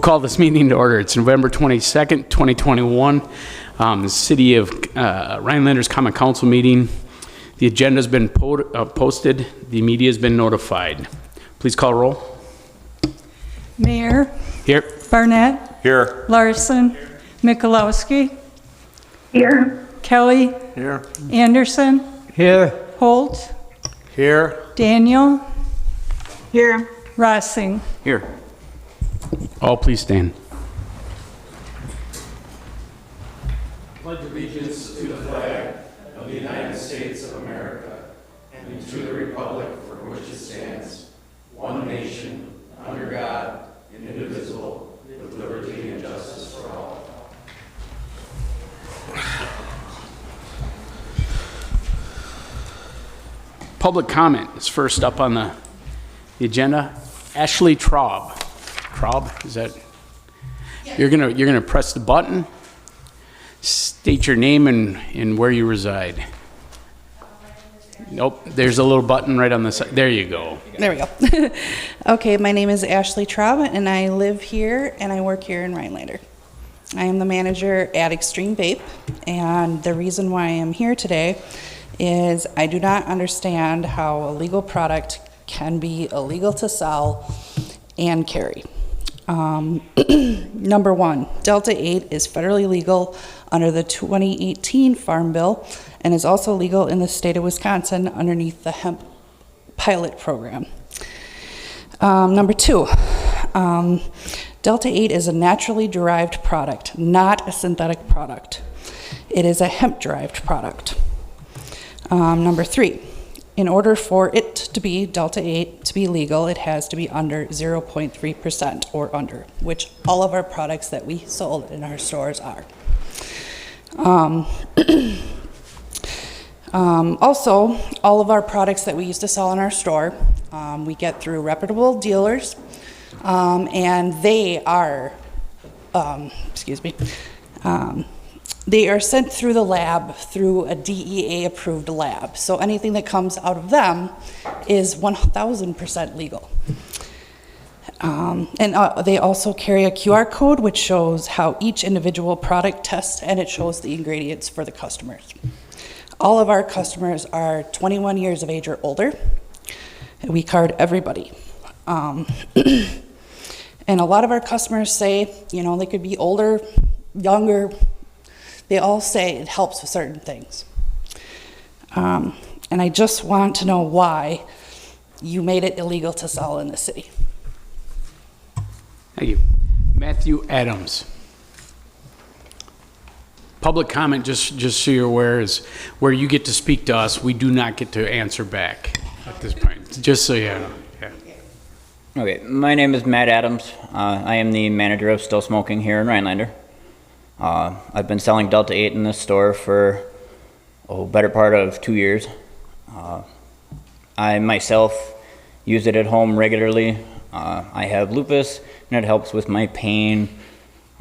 call this meeting to order. It's November 22nd, 2021. The City of Rhinelander's Common Council meeting. The agenda's been posted. The media has been notified. Please call roll. Mayor. Here. Barnett. Here. Larson. Here. Mikulowski. Here. Kelly. Here. Anderson. Here. Holt. Here. Daniel. Here. Rossing. Here. All please stand. Pledge allegiance to the flag of the United States of America and to the republic for which it stands, one nation, under God, indivisible, with liberty and justice for all. Public comment is first up on the agenda. Ashley Traub. Traub, is that? Yes. You're gonna press the button. State your name and where you reside. Nope, there's a little button right on the side. There you go. There we go. Okay, my name is Ashley Traub, and I live here and I work here in Rhinelander. I am the manager at Extreme Vape, and the reason why I am here today is I do not understand how a legal product can be illegal to sell and carry. Number one, Delta 8 is federally legal under the 2018 Farm Bill and is also legal in the state of Wisconsin underneath the hemp pilot program. Number two, Delta 8 is a naturally derived product, not a synthetic product. It is a hemp-derived product. Number three, in order for it to be Delta 8 to be legal, it has to be under 0.3% or under, which all of our products that we sold in our stores are. Also, all of our products that we used to sell in our store, we get through reputable dealers, and they are, they are sent through the lab through a DEA approved lab. So anything that comes out of them is 1000% legal. They also carry a QR code which shows how each individual product tests, and it shows the ingredients for the customers. All of our customers are 21 years of age or older. We card everybody. And a lot of our customers say, you know, they could be older, younger. They all say it helps with certain things. And I just want to know why you made it illegal to sell in the city. Thank you. Matthew Adams. Public comment, just so you're aware, is where you get to speak to us. We do not get to answer back at this point, just so you know. Yeah. Okay, my name is Matt Adams. I am the manager of Still Smoking here in Rhinelander. I've been selling Delta 8 in this store for better part of 2 years. I myself use it at home regularly. I have lupus, and it helps with my pain,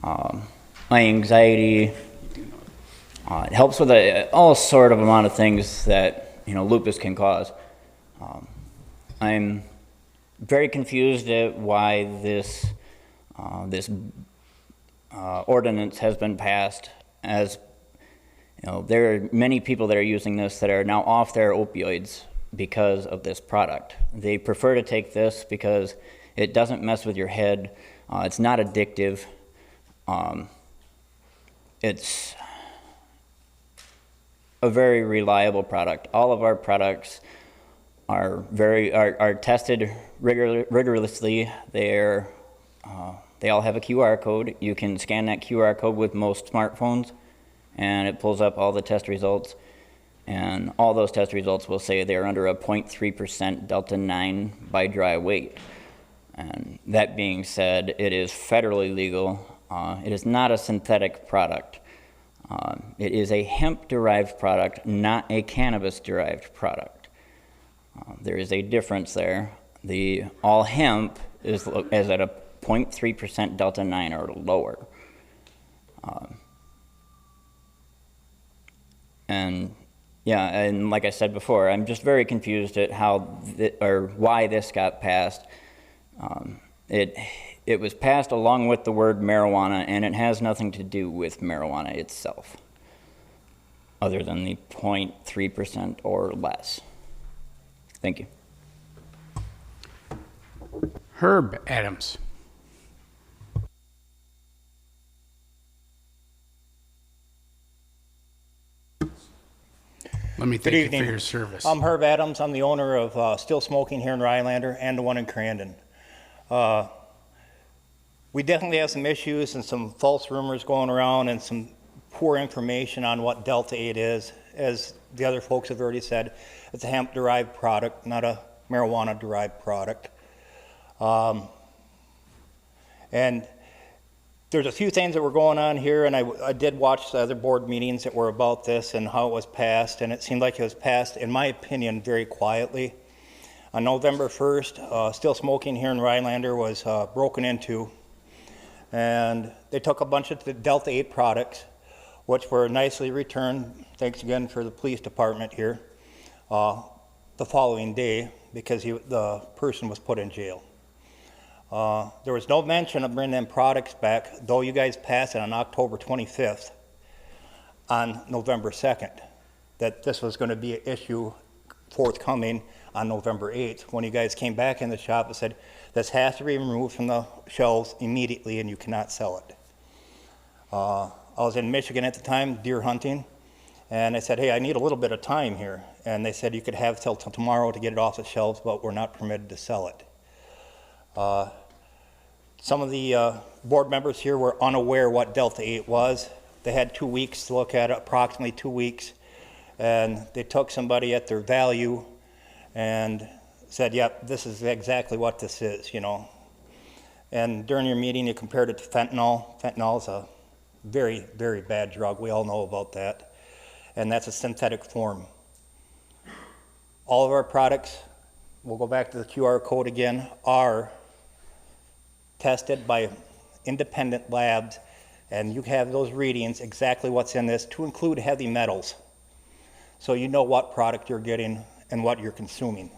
my anxiety. It helps with all sort of amount of things that lupus can cause. I'm very confused at why this ordinance has been passed. As there are many people that are using this that are now off their opioids because of this product. They prefer to take this because it doesn't mess with your head. It's not addictive. It's a very reliable product. All of our products are tested rigorously. They all have a QR code. You can scan that QR code with most smartphones, and it pulls up all the test results. And all those test results will say they're under a 0.3% Delta 9 by dry weight. And that being said, it is federally legal. It is not a synthetic product. It is a hemp-derived product, not a cannabis-derived product. There is a difference there. The all hemp is at a 0.3% Delta 9 or lower. And like I said before, I'm just very confused at why this got passed. It was passed along with the word marijuana, and it has nothing to do with marijuana itself, other than the 0.3% or less. Thank you. Herb Adams. Let me thank you for evening. your service. I'm Herb Adams. I'm the owner of Still Smoking here in Rhinelander and the one in Crandon. We definitely have some issues and some false rumors going around and some poor information on what Delta-8 is. As the other folks have already said, it's a hemp-derived product, not a marijuana-derived product. And there's a few things that were going on here, and I did watch the other board meetings that were about this and how it was passed, and it seemed like it was passed, in my opinion, very quietly. On November 1st, Still Smoking here in Rhinelander was broken into, and they took a bunch of the Delta-8 products, which were nicely returned, thanks again for the police department here, the following day, because the person was put in jail. There was no mention of bringing them products back, though you guys passed it on October 25th, on November 2nd, that this was going to be an issue forthcoming on November 8th, when you guys came back in the shop and said, this has to be removed from the shelves immediately and you cannot sell it. I was in Michigan at the time, deer hunting, and I said, hey, I need a little bit of time here. And they said you could have till tomorrow to get it off the shelves, but we're not permitted to sell it. Some of the board members here were unaware what Delta-8 was. They had 2 weeks to look at it, approximately 2 weeks, and they took somebody at their value and said, yep, this is exactly what this is, you know. And during your meeting, you compared it to fentanyl. Fentanyl is a very, very bad drug. We all know about that. And that's a synthetic form. All of our products, we'll go back to the QR code again, are tested by independent labs, and you have those readings, exactly what's in this, to include heavy metals. So you know what product you're getting and what you're consuming.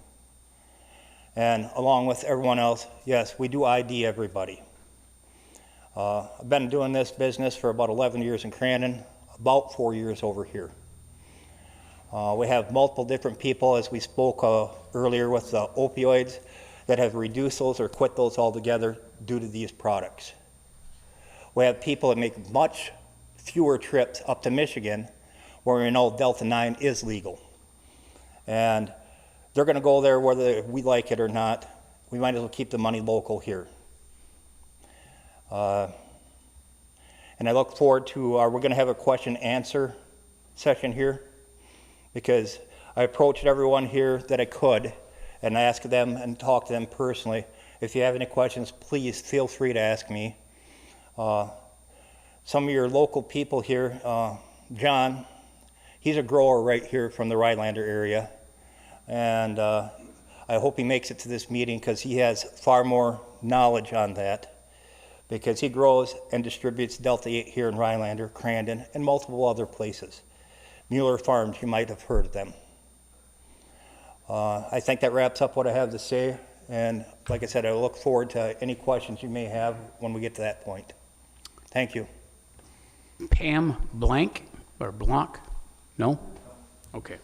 And along with everyone else, yes, we do ID everybody. I've been doing this business for about 11 years in Crandon, about 4 years over here. We have multiple different people, as we spoke earlier with the opioids, that have reduced those or quit those altogether due to these products. We have people that make much fewer trips up to Michigan, where we know Delta-9 is legal. And they're going to go there whether we like it or not. We might as well keep the money local here. And I look forward to, we're going to have a question answer session here, because I approached everyone here that I could and asked them and talked to them personally. If you have any questions, please feel free to ask me. Some of your local people here, John, he's a grower right here from the Rhinelander area. And I hope he makes it to this meeting, because he has far more knowledge on that, because he grows and distributes Delta-8 here in Rhinelander, Crandon, and multiple other places. Mueller Farms, you might have heard of them. I think that wraps up what I have to say, and like I said, I look forward to any questions you may have when we get to that point. Thank you. Pam Blank or Blanc? No? Okay.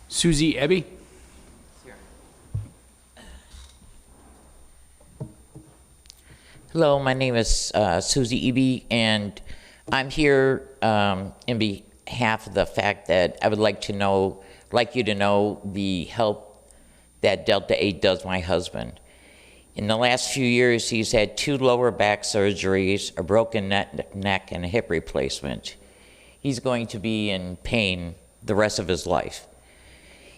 Susie Ebby? Hello, my name is Susie Eby, and I'm here in behalf of the fact that I would like you to know the help that Delta-8 does my husband. In the last few years, he's had 2 lower back surgeries, a broken neck, and a hip replacement. He's going to be in pain the rest of his life.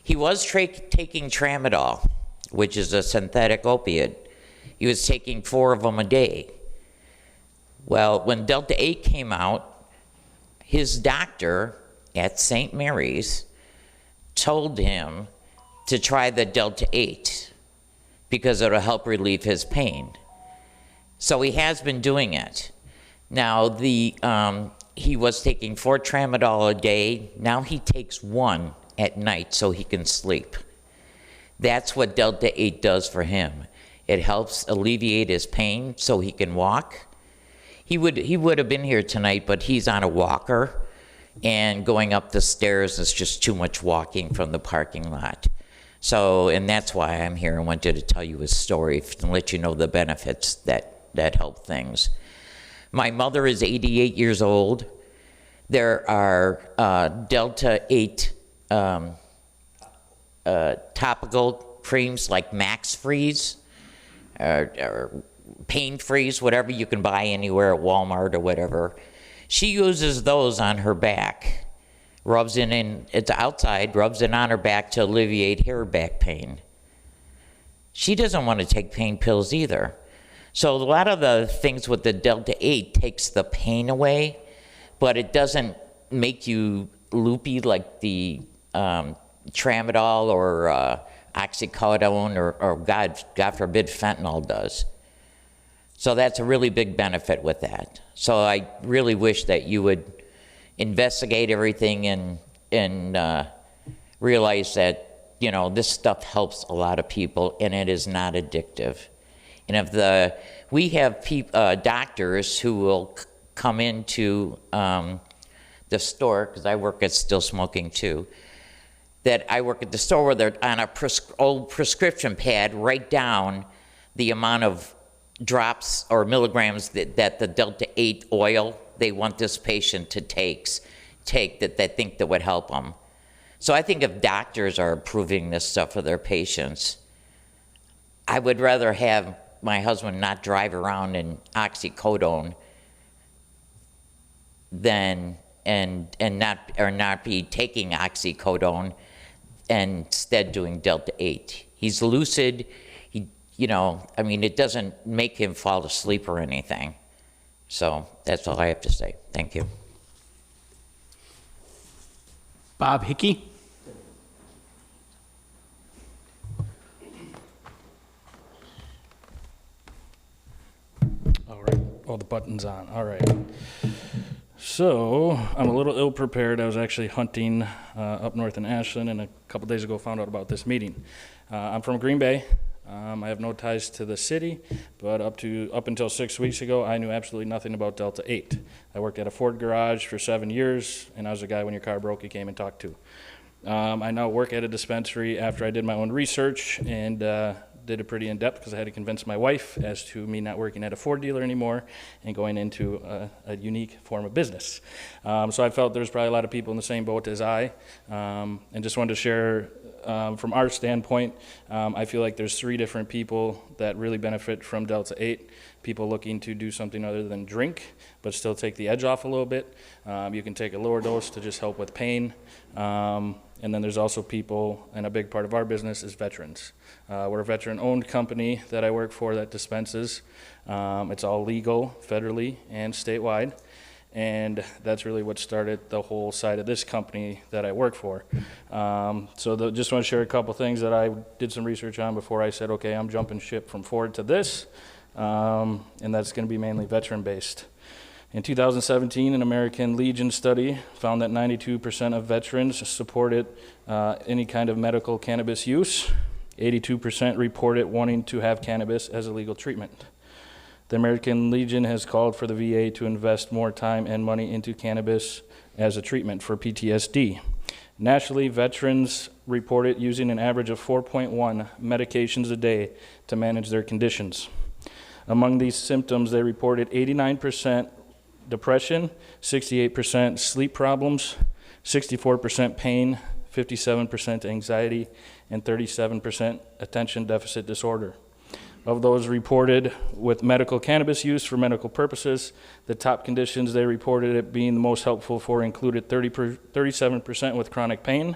He was taking tramadol, which is a synthetic opiate. He was taking 4 of them a day. Well, when Delta-8 came out, his doctor at St. Mary's told him to try the Delta-8 because it'll help relieve his pain. So he has been doing it. Now, he was taking 4 tramadol a day. Now he takes 1 at night so he can sleep. That's what Delta-8 does for him. It helps alleviate his pain so he can walk. He would have been here tonight, but he's on a walker, and going up the stairs is just too much walking from the parking lot. So, and that's why I'm here. I wanted to tell you his story and let you know the benefits that help things. My mother is 88 years old. There are Delta 8 topical creams like Max Freeze or Pain Freeze, whatever you can buy anywhere at Walmart or whatever. She uses those on her back, rubs it in, it's outside, rubs it on her back to alleviate her back pain. She doesn't want to take pain pills either. So a lot of the things with the Delta 8 takes the pain away, but it doesn't make you loopy like the tramadol or oxycodone or God forbid, fentanyl does. So that's a really big benefit with that. So I really wish that you would investigate everything and realize that, you know, this stuff helps a lot of people and it is not addictive. And we have doctors who will come into the store, because I work at Still Smoking too, that I work at the store where they're on a old prescription pad, write down the amount of drops or milligrams that the Delta 8 oil they want this patient to take that they think that would help them. So I think if doctors are approving this stuff for their patients, I would rather have my husband not drive around in oxycodone than and not be taking oxycodone and instead doing Delta 8. He's lucid. It doesn't make him fall asleep or anything. So that's all I have to say. Thank you. Bob Hickey? All right. Oh, the button's on. All right. So I'm a little ill-prepared. I was actually hunting up north in Ashland, and a couple days ago found out about this meeting. I'm from Green Bay. I have no ties to the city, but up until 6 weeks ago, I knew absolutely nothing about Delta 8. I worked at a Ford garage for 7 years, and I was the guy when your car broke you came and talked to. I now work at a dispensary after I did my own research and did it pretty in-depth because I had to convince my wife as to me not working at a Ford dealer anymore and going into a unique form of business. So I felt there's probably a lot of people in the same boat as I, and just wanted to share from our standpoint. I feel like there's 3 different people that really benefit from Delta 8. People looking to do something other than drink, but still take the edge off a little bit. You can take a lower dose to just help with pain. And then there's also people, and a big part of our business is veterans. We're a veteran-owned company that I work for that dispenses. It's all legal federally and statewide. And that's really what started the whole side of this company that I work for. Just want to share a couple things that I did some research on before I said, okay, I'm jumping ship from Ford to this. And that's going to be mainly veteran-based. In 2017, an American Legion study found that 92% of veterans supported any kind of medical cannabis use. 82% reported wanting to have cannabis as a legal treatment. The American Legion has called for the VA to invest more time and money into cannabis as a treatment for PTSD. Nationally, veterans reported using an average of 4.1 medications a day to manage their conditions. Among these symptoms, they reported 89% depression, 68% sleep problems, 64% pain, 57% anxiety, and 37% attention deficit disorder. Of those reported with medical cannabis use for medical purposes, the top conditions they reported it being the most helpful for included 37% with chronic pain,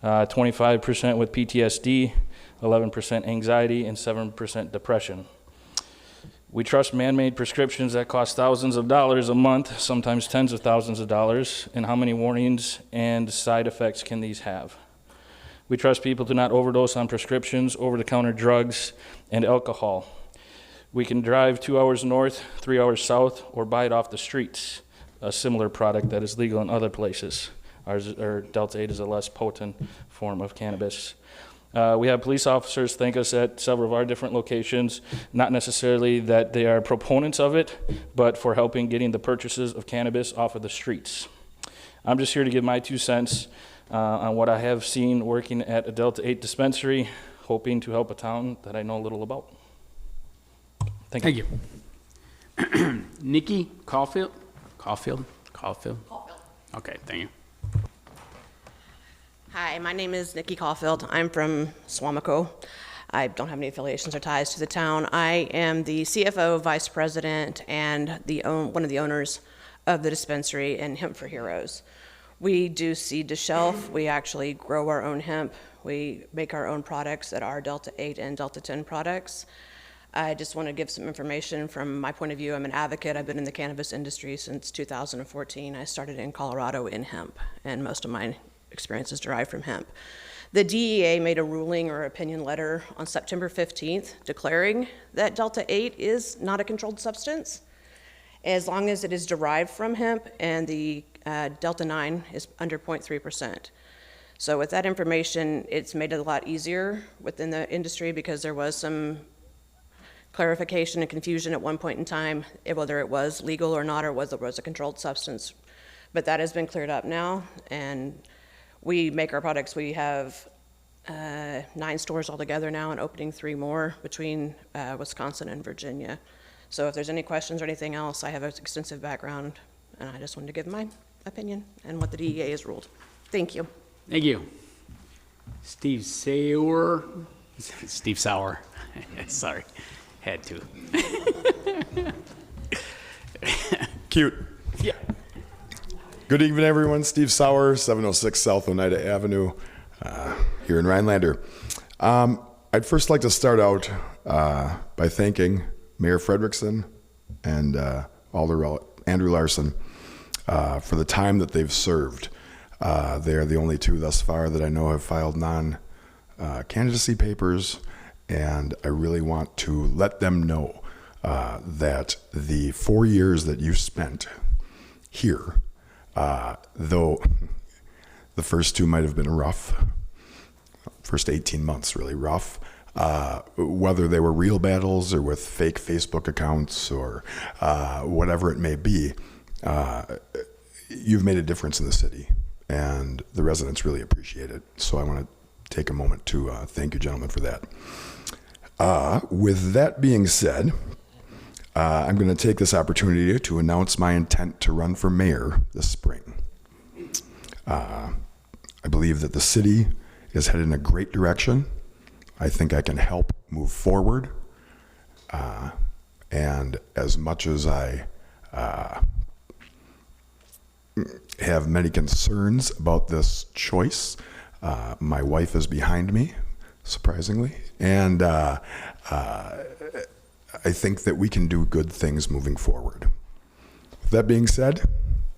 25% with PTSD, 11% anxiety, and 7% depression. We trust man-made prescriptions that cost thousands of dollars a month, sometimes tens of thousands of dollars, and how many warnings and side effects can these have? We trust people to not overdose on prescriptions, over-the-counter drugs, and alcohol. We can drive 2 hours north, 3 hours south, or buy it off the streets, a similar product that is legal in other places. Delta 8 is a less potent form of cannabis. We have police officers thank us at several of our different locations, not necessarily that they are proponents of it, but for helping getting the purchases of cannabis off of the streets. I'm just here to give my 2 cents on what I have seen working at a Delta 8 dispensary, hoping to help a town that I know a little about. Thank you. Nikki Caulfield? Caulfield? Okay, thank you. Hi, my name is Nikki Caulfield. I'm from Swamico. I don't have any affiliations or ties to the town. I am the CFO, vice president, and one of the owners of the dispensary in Hemp for Heroes. We do seed to shelf. We actually grow our own hemp. We make our own products that are Delta 8 and Delta 10 products. I just want to give some information from my point of view. I'm an advocate. I've been in the cannabis industry since 2014. I started in Colorado in hemp, and most of my experiences derived from hemp. The DEA made a ruling or opinion letter on September 15th declaring that Delta 8 is not a controlled substance as long as it is derived from hemp and the Delta 9 is under 0.3%. So with that information, it's made it a lot easier within the industry because there was some clarification and confusion at one point in time, whether it was legal or not, or whether it was a controlled substance. But that has been cleared up now, and we make our products. We have 9 stores altogether now and opening 3 more between Wisconsin and Virginia. So if there's any questions or anything else, I have an extensive background, and I just wanted to give my opinion and what the DEA has ruled. Thank you. Thank you. Steve Sauer. Steve Sauer. Sorry. Had to. Cute. Yeah. Good evening, everyone. Steve Sauer, 706 South Oneida Avenue, here in Rhinelander. I'd first like to start out by thanking Mayor Frederickson and Alder Andrew Larson for the time that they've served. They are the only 2 thus far that I know have filed non-candidacy papers, and I really want to let them know that the 4 years that you spent here, though the first 2 might have been rough, first 18 months really rough, whether they were real battles or with fake Facebook accounts or whatever it may be, you've made a difference in the city, and the residents really appreciate it. So I want to take a moment to thank you, gentlemen, for that. With that being said, I'm going to take this opportunity to announce my intent to run for mayor this spring. I believe that the city is headed in a great direction. I think I can help move forward. And as much as I have many concerns about this choice, my wife is behind me, surprisingly, and I think that we can do good things moving forward. With that being said,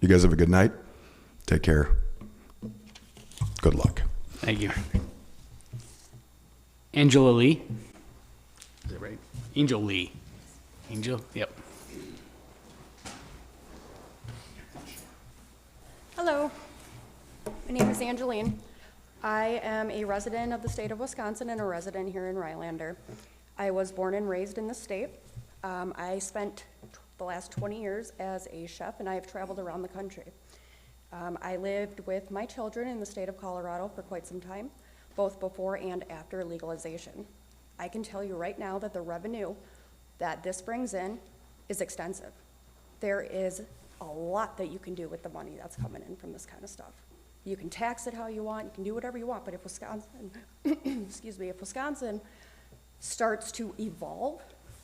you guys have a good night. Take care. Good luck. Thank you. Angela Lee. Is that right? Angel Lee. Angel? Yep. Hello, my name is Angeline. I am a resident of the state of Wisconsin and a resident here in Rhinelander. I was born and raised in the state. I spent the last 20 years as a chef, and I have traveled around the country. I lived with my children in the state of Colorado for quite some time, both before and after legalization. I can tell you right now that the revenue that this brings in is extensive. There is a lot that you can do with the money that's coming in from this kind of stuff. You can tax it how you want, you can do whatever you want, but if Wisconsin, excuse me, if Wisconsin starts to evolve,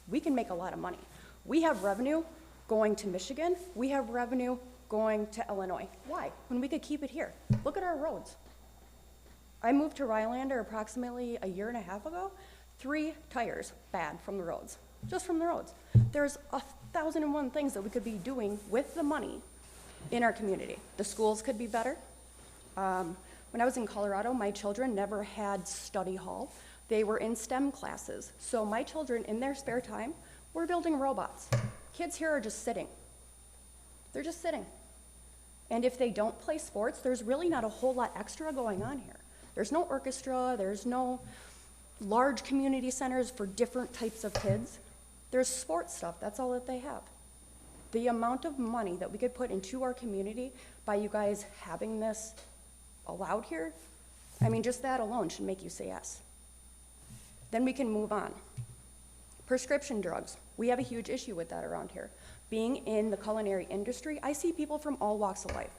we can make a lot of money. We have revenue going to Michigan, we have revenue going to Illinois. Why? When we could keep it here. Look at our roads. I moved to Rhinelander approximately a year and a half ago. 3 tires bad from the roads, just from the roads. There's 1,001 things that we could be doing with the money in our community. The schools could be better. When I was in Colorado, my children never had study hall. They were in STEM classes. So my children, in their spare time, were building robots. Kids here are just sitting. They're just sitting. And if they don't play sports, there's really not a whole lot extra going on here. There's no orchestra, there's no large community centers for different types of kids. There's sports stuff, that's all that they have. The amount of money that we could put into our community by you guys having this allowed here, I mean, just that alone should make you say yes. Then we can move on. Prescription drugs, we have a huge issue with that around here. Being in the culinary industry, I see people from all walks of life.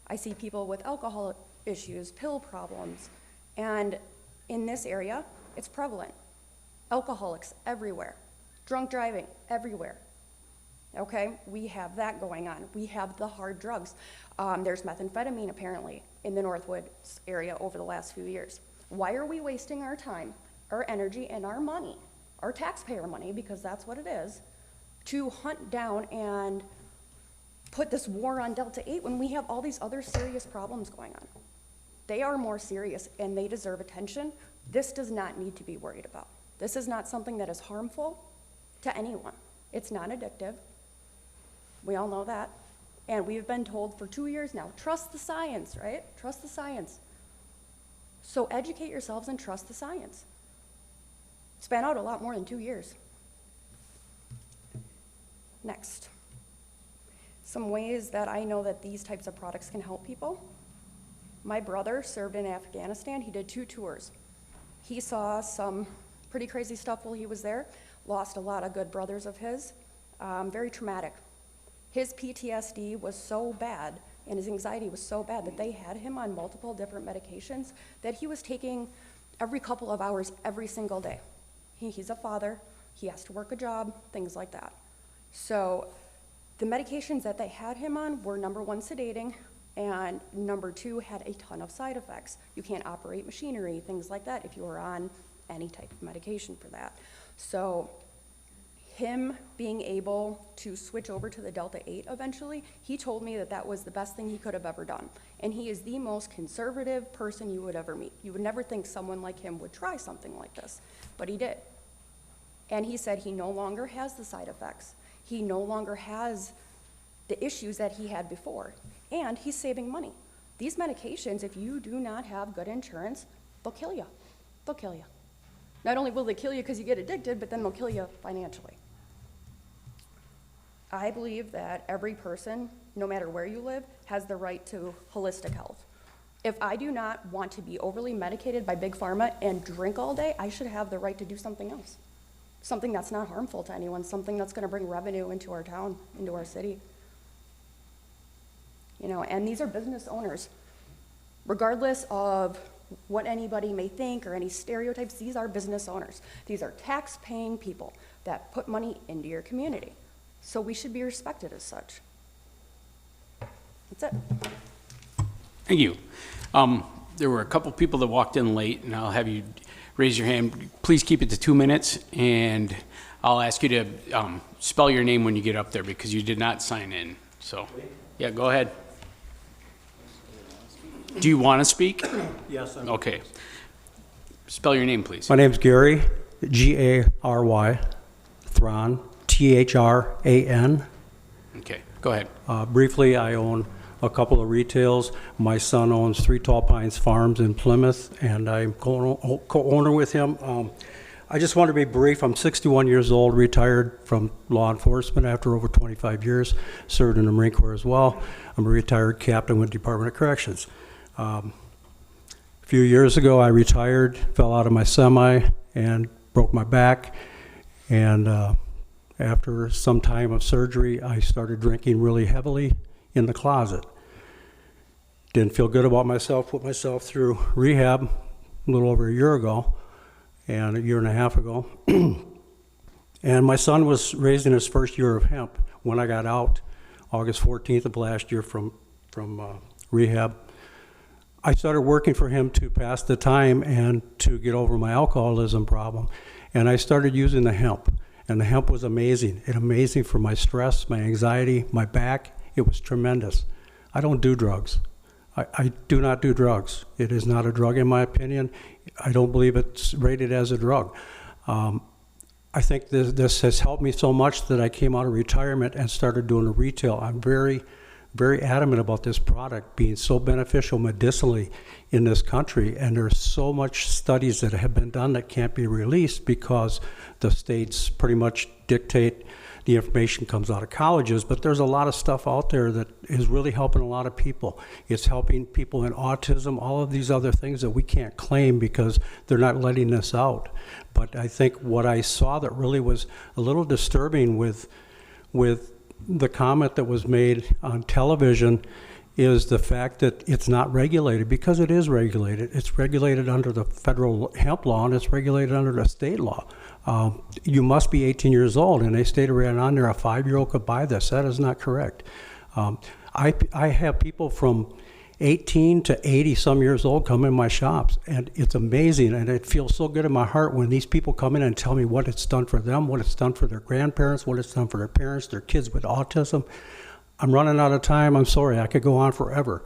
I see people with alcohol issues, pill problems, and in this area, it's prevalent. Alcoholics everywhere, drunk driving everywhere. Okay, we have that going on. We have the hard drugs. There's methamphetamine apparently in the Northwood area over the last few years. Why are we wasting our time, our energy, and our money, our taxpayer money, because that's what it is, to hunt down and put this war on Delta 8 when we have all these other serious problems going on? They are more serious and they deserve attention. This does not need to be worried about. This is not something that is harmful to anyone. It's not addictive. We all know that. And we've been told for 2 years now, trust the science, right? Trust the science. So educate yourselves and trust the science. It's been out a lot more than 2 years. Next. Some ways that I know that these types of products can help people. My brother served in Afghanistan. He did 2 tours. He saw some pretty crazy stuff while he was there, lost a lot of good brothers of his, very traumatic. His PTSD was so bad and his anxiety was so bad that they had him on multiple different medications that he was taking every couple of hours every single day. He's a father, he has to work a job, things like that. So the medications that they had him on were number 1, sedating, and number 2, had a ton of side effects. You can't operate machinery, things like that, if you were on any type of medication for that. So him being able to switch over to the Delta 8 eventually, he told me that that was the best thing he could have ever done. And he is the most conservative person you would ever meet. You would never think someone like him would try something like this, but he did. And he said he no longer has the side effects. He no longer has the issues that he had before. And he's saving money. These medications, if you do not have good insurance, they'll kill you. They'll kill you. Not only will they kill you because you get addicted, but then they'll kill you financially. I believe that every person, no matter where you live, has the right to holistic health. If I do not want to be overly medicated by Big Pharma and drink all day, I should have the right to do something else. Something that's not harmful to anyone, something that's gonna bring revenue into our town, into our city. You know, and these are business owners. Regardless of what anybody may think or any stereotypes, these are business owners. These are tax-paying people that put money into your community. So we should be respected as such. That's it. Thank you. There were a couple people that walked in late, and I'll have you raise your hand. Please keep it to 2 minutes, and I'll ask you to spell your name when you get up there because you did not sign in. So, yeah, go ahead. Do you want to speak? Yes. Okay. Spell your name, please. My name's Gary, G-A-R-Y, Thran, T-H-R-A-N. Okay, go ahead. Briefly, I own a couple of retails. My son owns 3 Tall Pines Farms in Plymouth, and I'm co-owner with him. I just want to be brief. I'm 61 years old, retired from law enforcement after over 25 years, served in the Marine Corps as well. I'm a retired captain with Department of Corrections. A few years ago, I retired, fell out of my semi, and broke my back. And after some time of surgery, I started drinking really heavily in the closet. Didn't feel good about myself, put myself through rehab a little over a year ago, and a year and a half ago. And my son was raised in his first year of hemp when I got out, August 14th of last year from rehab. I started working for him to pass the time and to get over my alcoholism problem. And I started using the hemp. And the hemp was amazing. It amazing for my stress, my anxiety, my back. It was tremendous. I don't do drugs. I do not do drugs. It is not a drug in my opinion. I don't believe it's rated as a drug. I think this has helped me so much that I came out of retirement and started doing retail. I'm very, very adamant about this product being so beneficial medicinally in this country, and there's so much studies that have been done that can't be released because the states pretty much dictate the information comes out of colleges, but there's a lot of stuff out there that is really helping a lot of people. It's helping people in autism, all of these other things that we can't claim because they're not letting us out. But I think what I saw that really was a little disturbing with the comment that was made on television is the fact that it's not regulated, because it is regulated. It's regulated under the federal hemp law, and it's regulated under the state law. You must be 18 years old, and they stated right on there a 5-year-old could buy this. That is not correct. I have people from 18 to 80 some years old come in my shops, and it's amazing, and it feels so good in my heart when these people come in and tell me what it's done for them, what it's done for their grandparents, what it's done for their parents, their kids with autism. I'm running out of time. I'm sorry. I could go on forever.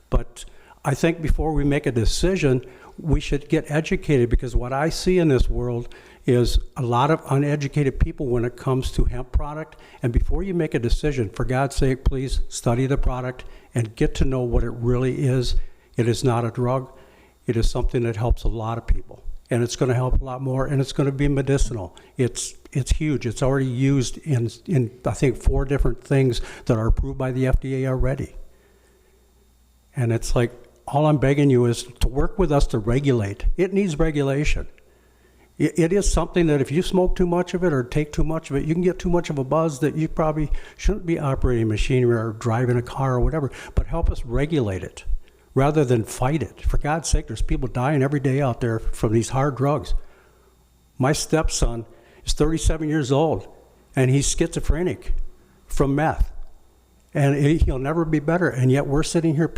But I think before we make a decision, we should get educated, because what I see in this world is a lot of uneducated people when it comes to hemp product. And before you make a decision, for God's sake, please study the product and get to know what it really is. It is not a drug. It is something that helps a lot of people. And it's going to help a lot more, and it's going to be medicinal. It's huge. It's already used in I think 4 different things that are approved by the FDA already. And it's like, all I'm begging you is to work with us to regulate. It needs regulation. It is something that if you smoke too much of it or take too much of it, you can get too much of a buzz that you probably shouldn't be operating machinery or driving a car or whatever. But help us regulate it rather than fight it. For God's sake, there's people dying every day out there from these hard drugs. My stepson is 37 years old, and he's schizophrenic from meth. And he'll never be better. And yet we're sitting here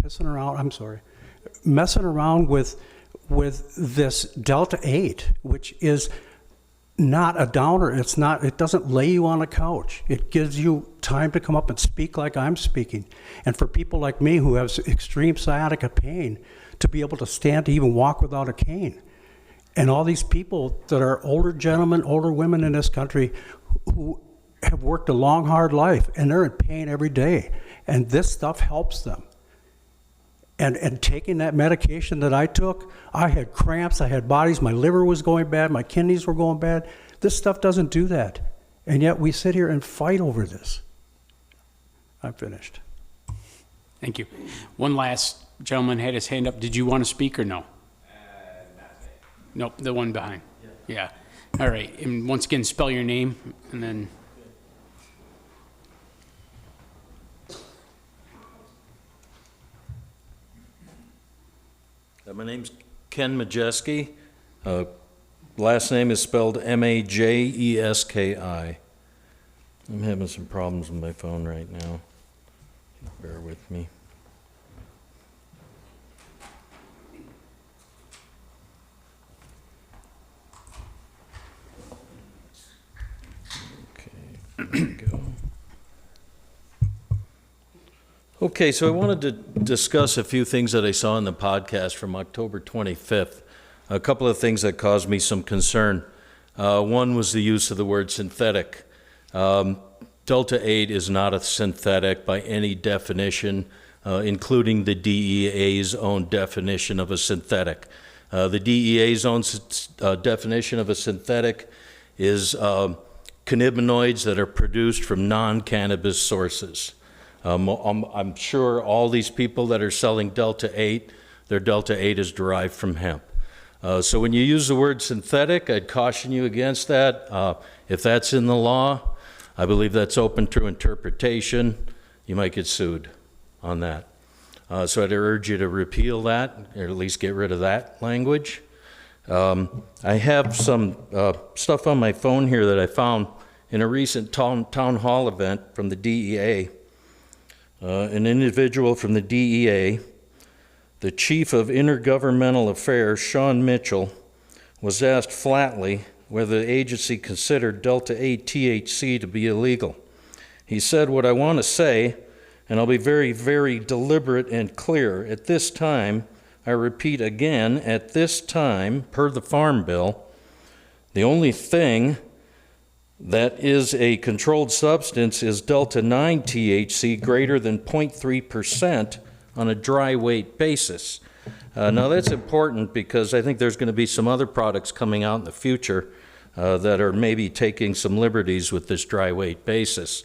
messing around with this Delta 8, which is not a downer. It doesn't lay you on a couch. It gives you time to come up and speak like I'm speaking. And for people like me who have extreme sciatica pain, to be able to stand to even walk without a cane. And all these people that are older gentlemen, older women in this country who have worked a long, hard life, and they're in pain every day. And this stuff helps them. And taking that medication that I took, I had cramps, I had bodies, my liver was going bad, my kidneys were going bad. This stuff doesn't do that. And yet we sit here and fight over this. I'm finished. Thank you. One last gentleman had his hand up. Did you want to speak or no? Nope, the one behind. Yeah. All right. And once again, spell your name and then. My name's Ken Majeski. Last name is spelled Majeski. I'm having some problems with my phone right now. Bear with me. Okay, there we go. Okay, so I wanted to discuss a few things that I saw in the podcast from October 25th. A couple of things that caused me some concern. One was the use of the word synthetic. Delta 8 is not a synthetic by any definition, including the DEA's own definition of a synthetic. The DEA's own definition of a synthetic is cannabinoids that are produced from non-cannabis sources. I'm sure all these people that are selling Delta 8, their Delta 8 is derived from hemp. So when you use the word synthetic, I'd caution you against that. If that's in the law, I believe that's open to interpretation. You might get sued on that. So I'd urge you to repeal that, or at least get rid of that language. I have some stuff on my phone here that I found in a recent town hall event from the DEA. An individual from the DEA, the Chief of Intergovernmental Affairs, Sean Mitchell, was asked flatly whether the agency considered Delta 8 THC to be illegal. He said, "What I want to say, and I'll be very, very deliberate and clear, at this time, I repeat again, at this time, per the Farm Bill, the only thing that is a controlled substance is Delta 9 THC greater than 0.3% on a dry weight basis. Now that's important because I think there's going to be some other products coming out in the future that are maybe taking some liberties with this dry weight basis.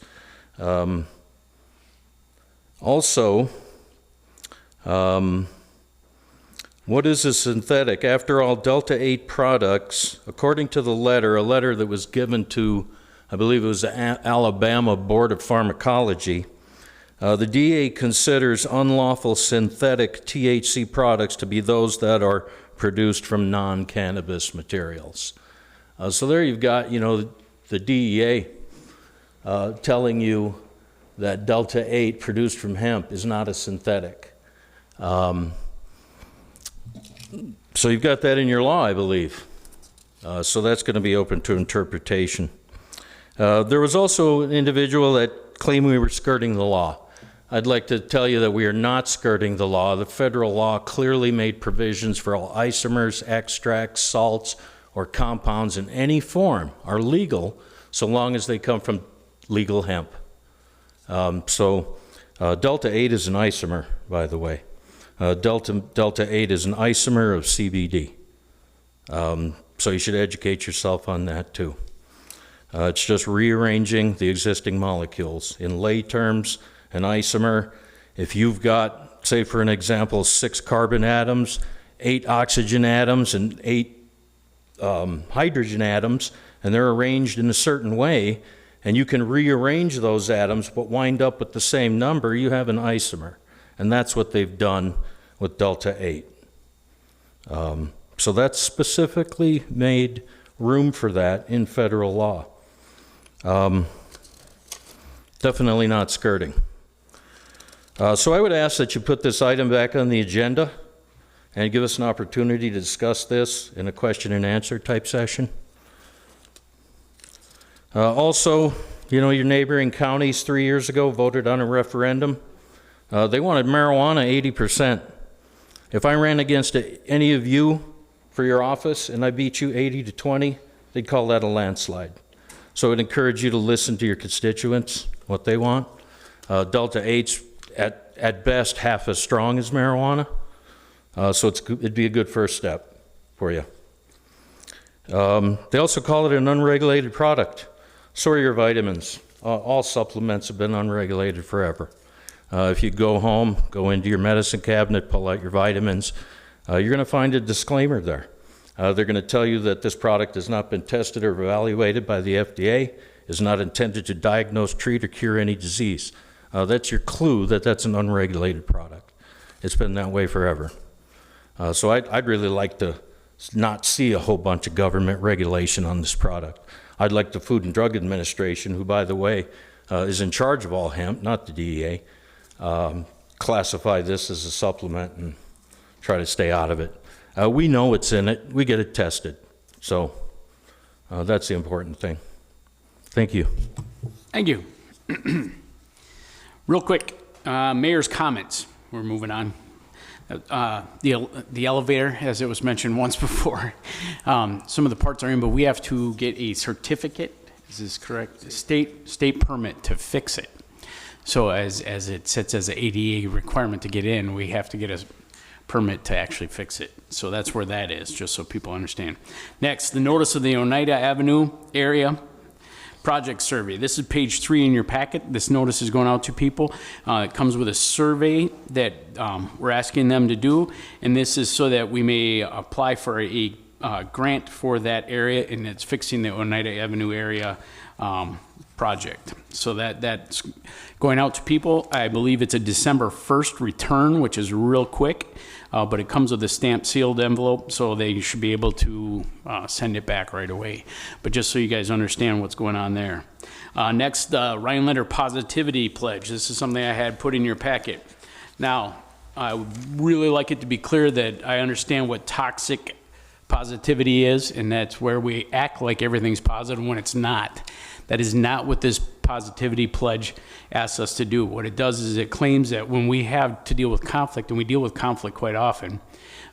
Also, what is a synthetic? After all, Delta 8 products, according to the letter, a letter that was given to, I believe it was the Alabama Board of Pharmacology, the DEA considers unlawful synthetic THC products to be those that are produced from non-cannabis materials. So there you've got, the DEA telling you that Delta 8 produced from hemp is not a synthetic. So you've got that in your law, I believe. So that's going to be open to interpretation. There was also an individual that claimed we were skirting the law. I'd like to tell you that we are not skirting the law. The federal law clearly made provisions for all isomers, extracts, salts, or compounds in any form are legal so long as they come from legal hemp. So Delta 8 is an isomer, by the way. Delta 8 is an isomer of CBD. So you should educate yourself on that too. It's just rearranging the existing molecules. In lay terms, an isomer, if you've got, say for an example, 6 carbon atoms, 8 oxygen atoms, and 8 hydrogen atoms, and they're arranged in a certain way, and you can rearrange those atoms but wind up with the same number, you have an isomer. And that's what they've done with Delta 8. So that's specifically made room for that in federal law. Definitely not skirting. So I would ask that you put this item back on the agenda and give us an opportunity to discuss this in a question and answer type session. Also, your neighboring counties 3 years ago voted on a referendum. They wanted marijuana 80%. If I ran against any of you for your office and I beat you 80-20, they'd call that a landslide. So I'd encourage you to listen to your constituents, what they want. Delta 8's at best half as strong as marijuana, so it'd be a good first step for you. They also call it an unregulated product. So are your vitamins. All supplements have been unregulated forever. If you go home, go into your medicine cabinet, pull out your vitamins, you're going to find a disclaimer there. They're going to tell you that this product has not been tested or evaluated by the FDA, is not intended to diagnose, treat, or cure any disease. That's your clue that that's an unregulated product. It's been that way forever. So I'd really like to not see a whole bunch of government regulation on this product. I'd like the Food and Drug Administration, who, by the way, is in charge of all hemp, not the DEA, classify this as a supplement and try to stay out of it. We know what's in it. We get it tested. So that's the important thing. Thank you. Thank you. Real quick, mayor's comments. We're moving on. The elevator, as it was mentioned once before, some of the parts are in, but we have to get a certificate. Is this correct? State permit to fix it. So as it sits as an ADA requirement to get in, we have to get a permit to actually fix it. So that's where that is, just so people understand. Next, the notice of the Oneida Avenue area project survey. This is page 3 in your packet. This notice is going out to people. It comes with a survey that we're asking them to do, and this is so that we may apply for a grant for that area, and it's fixing the Oneida Avenue area project. So that's going out to people. I believe it's a December 1st return, which is real quick, but it comes with a stamped sealed envelope, so they should be able to send it back right away. But just so you guys understand what's going on there. Next, Rhinelander Positivity Pledge. This is something I had put in your packet. Now, I would really like it to be clear that I understand what toxic positivity is, and that's where we act like everything's positive when it's not. That is not what this positivity pledge asks us to do. What it does is it claims that when we have to deal with conflict, and we deal with conflict quite often,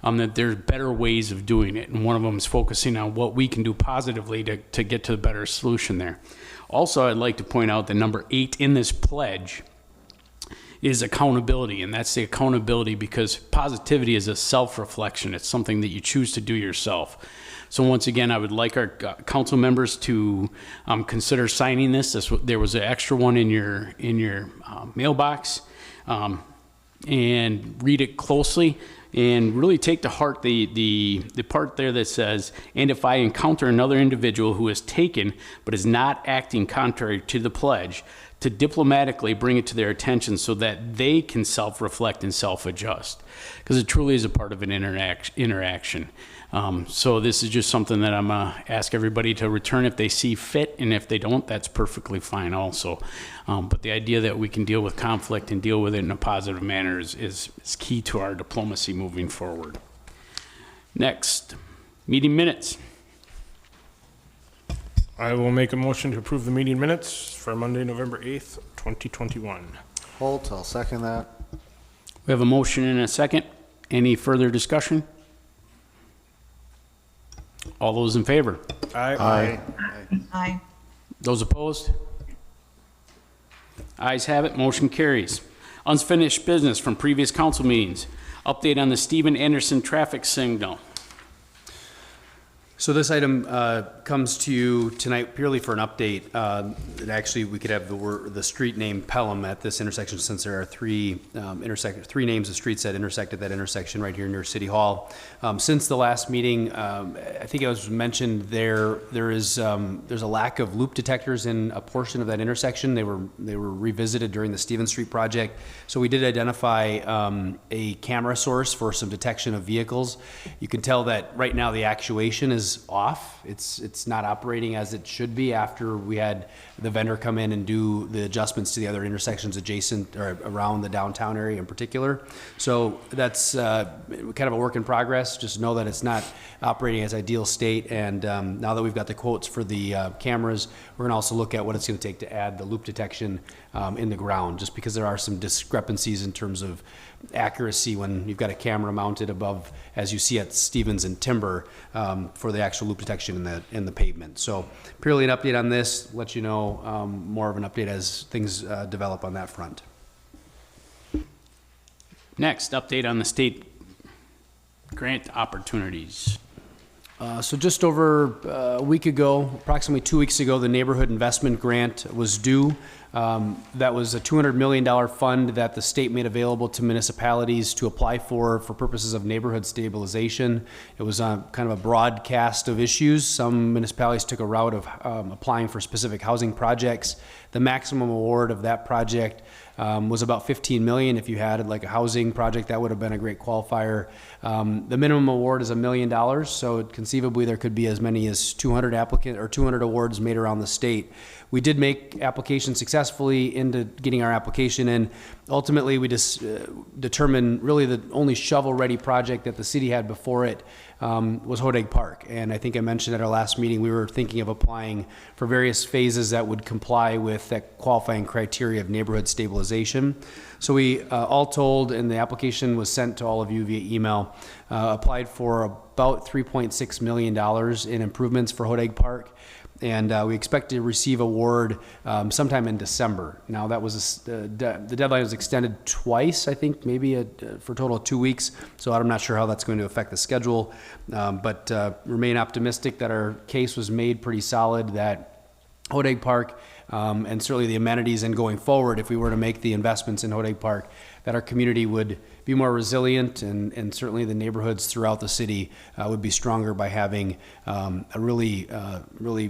that there's better ways of doing it. And one of them is focusing on what we can do positively to get to the better solution there. Also, I'd like to point out that number 8 in this pledge is accountability, and that's the accountability because positivity is a self-reflection. It's something that you choose to do yourself. So once again, I would like our council members to consider signing this. There was an extra one in your mailbox, and read it closely and really take to heart the part there that says, and if I encounter another individual who is taken but is not acting contrary to the pledge, to diplomatically bring it to their attention so that they can self-reflect and self-adjust, because it truly is a part of an interaction. So this is just something that I'm going to ask everybody to return if they see fit, and if they don't, that's perfectly fine also. But the idea that we can deal with conflict and deal with it in a positive manner is key to our diplomacy moving forward. Next, meeting minutes. I will make a motion to approve the meeting minutes for Monday, November 8th, 2021. Holt, I'll second that. We have a motion and a second. Any further discussion? All those in favor? Aye. Aye. Those opposed? Ayes have it, motion carries. Unfinished business from previous council meetings. Update on the Stephen Anderson traffic signal. So this item comes to you tonight purely for an update. And actually, we could have the street name Pelham at this intersection, since there are three names of streets that intersect at that intersection right here near City Hall. Since the last meeting, I think it was mentioned there's a lack of loop detectors in a portion of that intersection. They were revisited during the Stevens Street project. So we did identify a camera source for some detection of vehicles. You can tell that right now the actuation is off. It's not operating as it should be after we had the vendor come in and do the adjustments to the other intersections adjacent or around the downtown area in particular. So that's kind of a work in progress. Just know that it's not operating as ideal state. And now that we've got the quotes for the cameras, we're going to also look at what it's going to take to add the loop detection in the ground, just because there are some discrepancies in terms of accuracy when you've got a camera mounted above, as you see at Stevens and Timber, for the actual loop detection in the pavement. So purely an update on this, let you know more of an update as things develop on that front. Next, update on the state grant opportunities. So just over a week ago, approximately 2 weeks ago, the Neighborhood Investment Grant was due. That was a $200 million fund that the state made available to municipalities to apply for purposes of neighborhood stabilization. It was kind of a broad cast of issues. Some municipalities took a route of applying for specific housing projects. The maximum award of that project was about $15 million. If you had like a housing project, that would have been a great qualifier. The minimum award is $1 million, so conceivably there could be as many as 200 awards made around the state. We did make application successfully into getting our application in. Ultimately, we just determined really the only shovel-ready project that the city had before it was Hodag Park. And I think I mentioned at our last meeting, we were thinking of applying for various phases that would comply with that qualifying criteria of neighborhood stabilization. So we, all told, and the application was sent to all of you via email, applied for about $3.6 million in improvements for Hodag Park. And we expect to receive award sometime in December. Now that was the deadline was extended twice, I think, maybe for a total of 2 weeks. So I'm not sure how that's going to affect the schedule, but remain optimistic that our case was made pretty solid, that Hodag Park and certainly the amenities, and going forward, if we were to make the investments in Hodag Park, that our community would be more resilient, and certainly the neighborhoods throughout the city would be stronger by having a really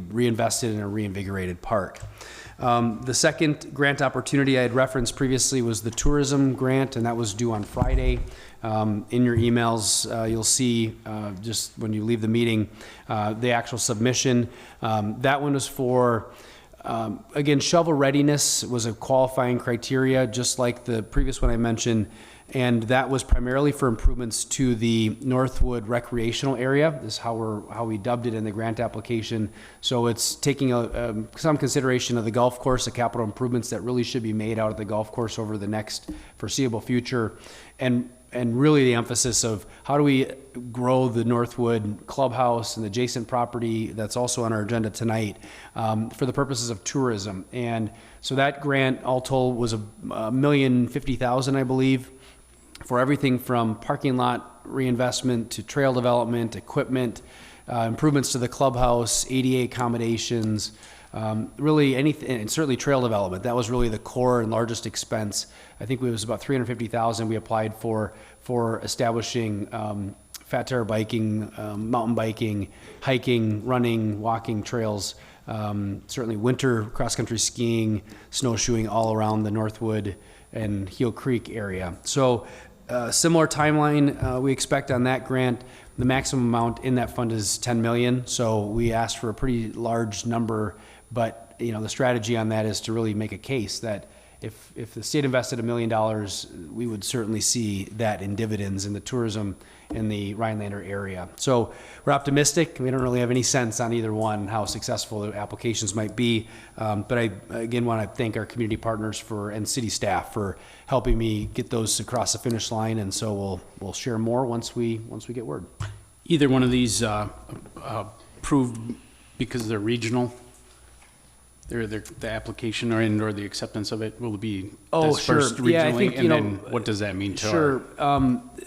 reinvested and a reinvigorated park. The second grant opportunity I had referenced previously was the tourism grant, and that was due on Friday. In your emails, you'll see just when you leave the meeting, the actual submission. That one was for again, shovel readiness was a qualifying criteria, just like the previous one I mentioned. And that was primarily for improvements to the Northwood recreational area. This is how we dubbed it in the grant application. So it's taking some consideration of the golf course, the capital improvements that really should be made out of the golf course over the next foreseeable future. And really the emphasis of how do we grow the Northwood clubhouse and the adjacent property that's also on our agenda tonight for the purposes of tourism. And so that grant all told was $1,050,000, I believe, for everything from parking lot reinvestment to trail development, equipment, improvements to the clubhouse, ADA accommodations, really anything, and certainly trail development. That was really the core and largest expense. I think it was about $350,000 we applied for establishing fat tire biking, mountain biking, hiking, running, walking trails, certainly winter cross-country skiing, snowshoeing all around the Northwood and Heel Creek area. So similar timeline we expect on that grant. The maximum amount in that fund is $10 million. So we asked for a pretty large number, but the strategy on that is to really make a case that if the state invested $1 million, we would certainly see that in dividends in the tourism in the Rhinelander area. So we're optimistic. We don't really have any sense on either one how successful the applications might be. But I, again, want to thank our community partners and city staff for helping me get those across the finish line. And so we'll share more once we get word. Either one of these approved because they're regional? The application or the acceptance of it will be dispersed regionally, yeah, I think, and then what does that mean to Sure.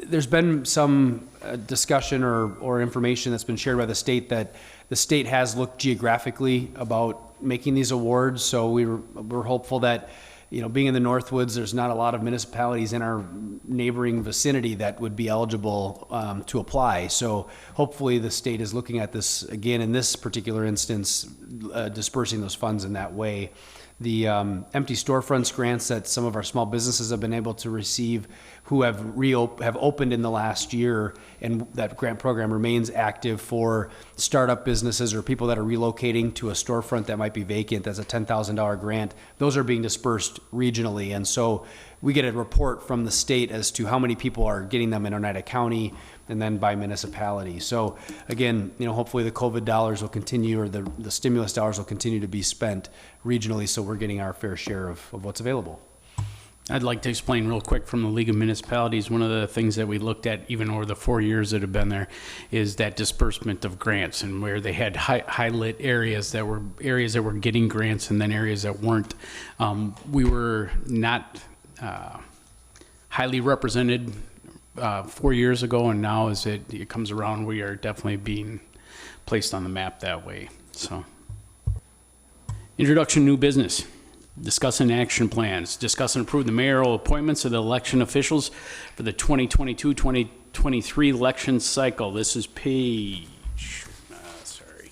There's been some discussion or information that's been shared by the state that the state has looked geographically about making these awards. So we're hopeful that, being in the Northwoods, there's not a lot of municipalities in our neighboring vicinity that would be eligible to apply. So hopefully the state is looking at this again in this particular instance, dispersing those funds in that way. The empty storefronts grants that some of our small businesses have been able to receive, who have opened in the last year, and that grant program remains active for startup businesses or people that are relocating to a storefront that might be vacant. That's a $10,000 grant. Those are being dispersed regionally, and so we get a report from the state as to how many people are getting them in Oneida County and then by municipality. So again, hopefully the COVID dollars will continue, or the stimulus dollars will continue to be spent regionally, so we're getting our fair share of what's available. I'd like to explain real quick from the League of Municipalities. One of the things that we looked at, even over the 4 years that have been there, is that disbursement of grants, and where they had high lit areas that were getting grants, and then areas that weren't. We were not highly represented 4 years ago, and now as it comes around, we are definitely being placed on the map that way. So, introduction, new business. Discussing action plans. Discuss and approve the mayoral appointments of the election officials for the 2022-2023 election cycle. This is page, sorry.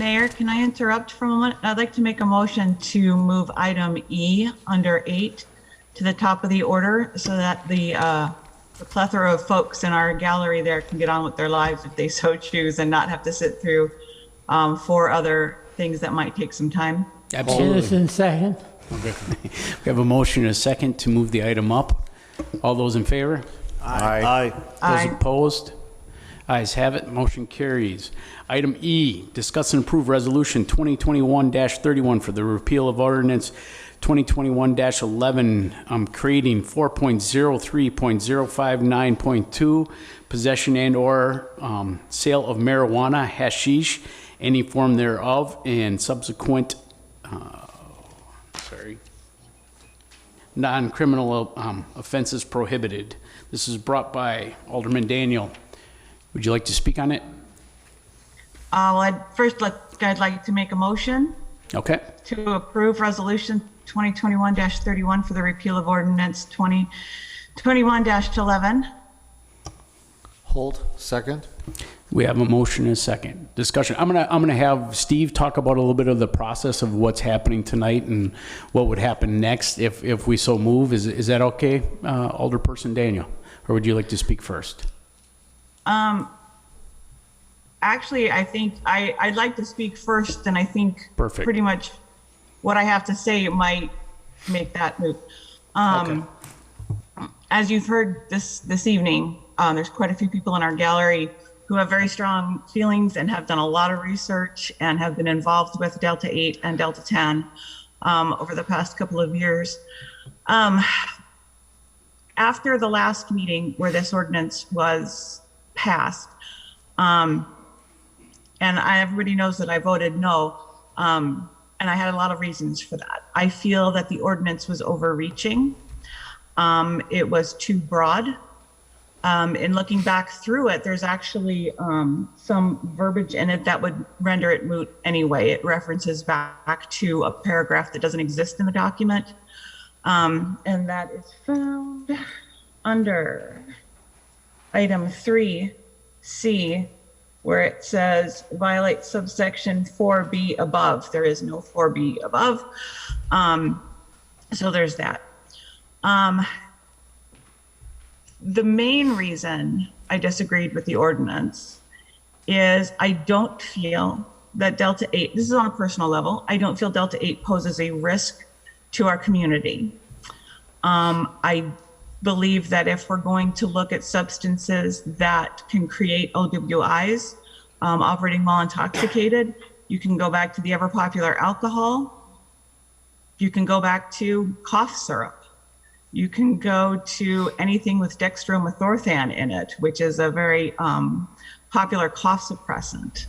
Mayor, can I interrupt for a moment? I'd like to make a motion to move item E under 8 to the top of the order so that the plethora of folks in our gallery there can get on with their lives if they so choose and not have to sit through 4 other things that might take some time. Absolutely. Anderson, second. Okay. We have a motion and a second to move the item up. All those in favor? Aye. Those opposed? Ayes have it. Motion carries. Item E, discuss and approve resolution 2021-31 for the repeal of ordinance 2021-11, creating 4.03.059.2 possession and or sale of marijuana, hashish, any form thereof, and subsequent non-criminal offenses prohibited. This is brought by Alderman Daniel. Would you like to speak on it? Well, I'd like to make a motion Okay. to approve resolution 2021-31 for the repeal of ordinance 2021-11. Hold, second. We have a motion and a second. Discussion. I'm gonna have Steve talk about a little bit of the process of what's happening tonight and what would happen next if we so move. Is that okay, Alderperson Daniel? Or would you like to speak first? Actually, I think I'd like to speak first, and I think Perfect. pretty much what I have to say might make that move. Okay. as you've heard this evening, there's quite a few people in our gallery who have very strong feelings and have done a lot of research and have been involved with Delta 8 and Delta 10 over the past couple of years. After the last meeting where this ordinance was passed, and everybody knows that I voted no, and I had a lot of reasons for that. I feel that the ordinance was overreaching. It was too broad. In looking back through it, there's actually some verbiage in it that would render it moot anyway. It references back to a paragraph that doesn't exist in the document. And that is found under item 3C, where it says violate subsection 4B above. There is no 4B above. So there's that. The main reason I disagreed with the ordinance is I don't feel that Delta 8, this is on a personal level, I don't feel Delta 8 poses a risk to our community. I believe that if we're going to look at substances that can create OWIs, operating while intoxicated, you can go back to the ever popular alcohol. You can go back to cough syrup. You can go to anything with dextromethorphan in it, which is a very popular cough suppressant.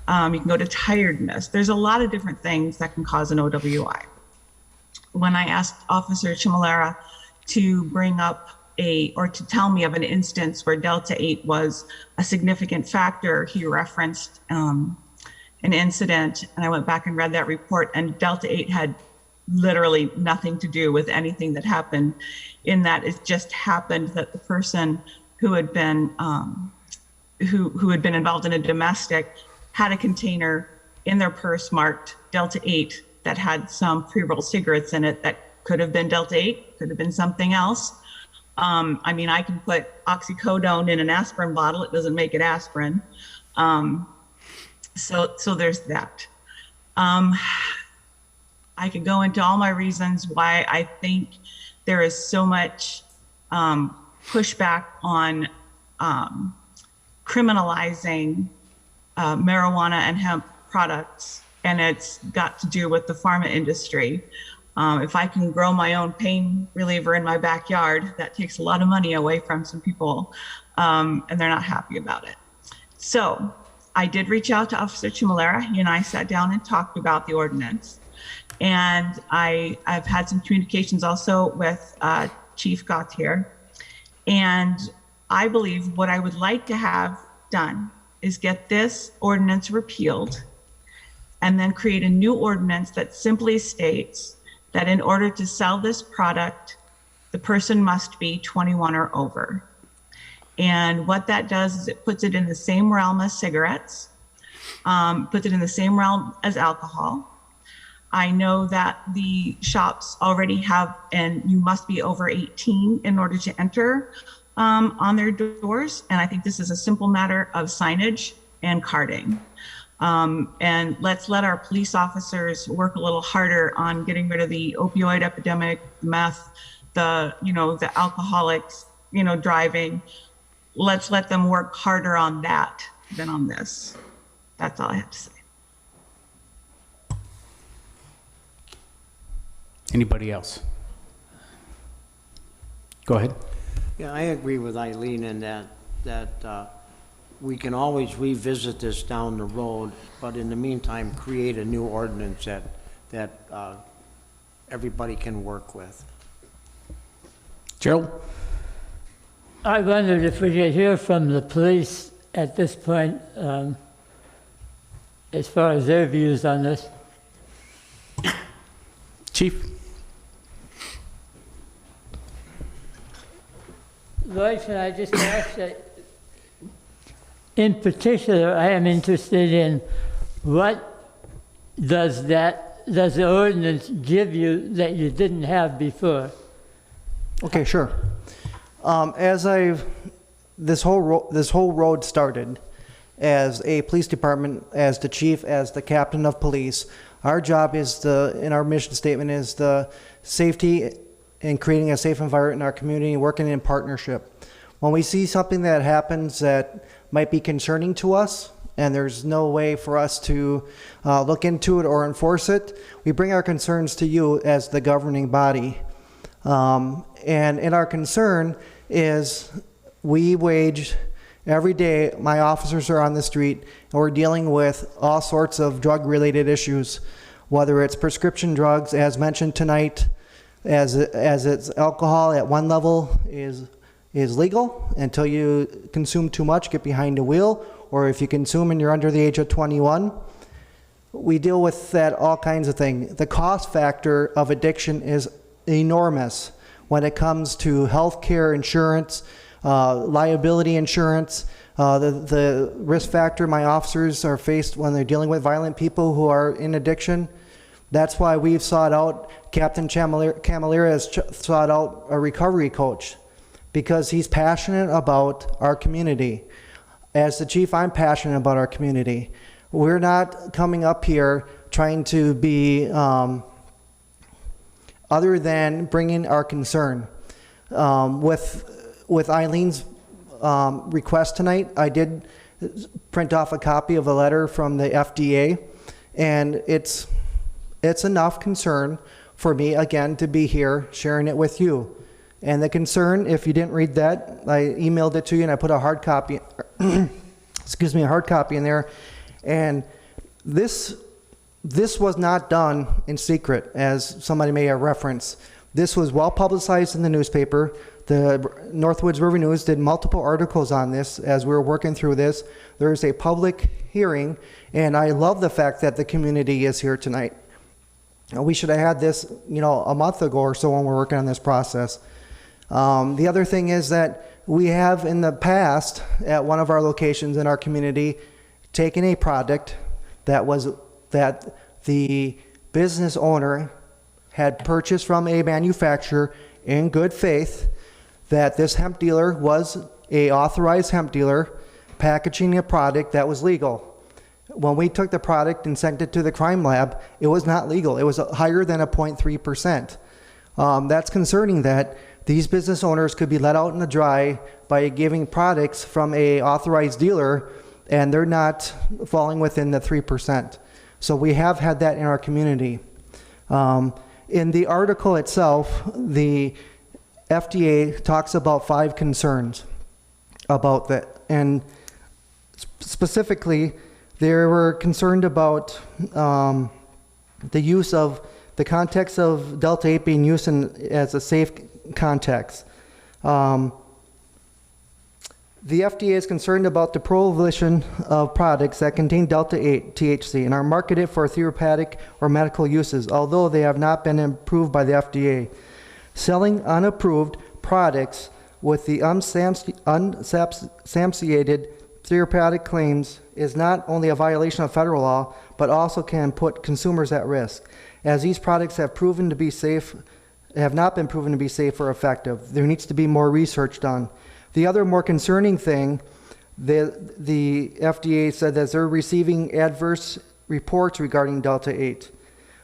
You can go to tiredness. There's a lot of different things that can cause an OWI. When I asked Officer Chimolera to bring up or to tell me of an instance where Delta 8 was a significant factor, he referenced an incident, and I went back and read that report, and Delta 8 had literally nothing to do with anything that happened in that. It just happened that the person who had been who had been involved in a domestic had a container in their purse marked Delta 8 that had some pre-rolled cigarettes in it that could have been Delta 8, could have been something else. I mean, I can put oxycodone in an aspirin bottle, it doesn't make it aspirin. So there's that. I could go into all my reasons why I think there is so much pushback on criminalizing marijuana and hemp products, and it's got to do with the pharma industry. If I can grow my own pain reliever in my backyard, that takes a lot of money away from some people, and they're not happy about it. So I did reach out to Officer Chimolera. He and I sat down and talked about the ordinance. And I've had some communications also with Chief Gautier. And I believe what I would like to have done is get this ordinance repealed and then create a new ordinance that simply states that in order to sell this product, the person must be 21 or over. And what that does is it puts it in the same realm as cigarettes, puts it in the same realm as alcohol. I know that the shops already have, and you must be over 18 in order to enter on their doors. And I think this is a simple matter of signage and carding. And let's let our police officers work a little harder on getting rid of the opioid epidemic, meth, the alcoholics, driving. Let's let them work harder on that than on this. That's all I have to say. Anybody else? Go ahead. Yeah, I agree with Eileen in that we can always revisit this down the road, but in the meantime, create a new ordinance that everybody can work with. Gerald? I wondered if we could hear from the police at this point as far as their views on this. Chief? Lloyd, can I just ask that, in particular, I am interested in what does the ordinance give you that you didn't have before? Okay, sure. This whole road started as a police department, as the chief, as the captain of police. Our job is and our mission statement is the safety and creating a safe environment in our community and working in partnership. When we see something that happens that might be concerning to us, and there's no way for us to look into it or enforce it, we bring our concerns to you as the governing body. And our concern is we wage every day, my officers are on the street, and we're dealing with all sorts of drug-related issues, whether it's prescription drugs, as mentioned tonight, as it's alcohol at one level is legal until you consume too much, get behind the wheel, or if you consume and you're under the age of 21. We deal with that, all kinds of things. The cost factor of addiction is enormous when it comes to health care insurance, liability insurance, the risk factor my officers are faced when they're dealing with violent people who are in addiction. That's why we've sought out, Captain Camilleri has sought out a recovery coach, because he's passionate about our community. As the chief, I'm passionate about our community. We're not coming up here trying to be other than bringing our concern. With Eileen's request tonight, I did print off a copy of a letter from the FDA, and it's enough concern for me, again, to be here sharing it with you. And the concern, if you didn't read that, I emailed it to you and I put a hard copy, excuse me, a hard copy in there. And this was not done in secret, as somebody may have referenced. This was well publicized in the newspaper. The Northwoods River News did multiple articles on this as we were working through this. There is a public hearing, and I love the fact that the community is here tonight. We should have had this, a month ago or so when we're working on this process. The other thing is that we have in the past, at one of our locations in our community, taken a product that the business owner had purchased from a manufacturer in good faith, that this hemp dealer was a authorized hemp dealer packaging a product that was legal. When we took the product and sent it to the crime lab, it was not legal. It was higher than a 0.3%. That's concerning that these business owners could be let out in the dry by giving products from a authorized dealer, and they're not falling within the 3%. So we have had that in our community. In the article itself, the FDA talks about 5 concerns about that, and specifically, they were concerned about the use of the context of Delta 8 being used as a safe context. The FDA is concerned about the prohibition of products that contain Delta 8 THC and are marketed for therapeutic or medical uses, although they have not been approved by the FDA. Selling unapproved products with the unsubstantiated therapeutic claims is not only a violation of federal law, but also can put consumers at risk, as these products have not been proven to be safe or effective. There needs to be more research done. The other more concerning thing, the FDA said that they're receiving adverse reports regarding Delta 8.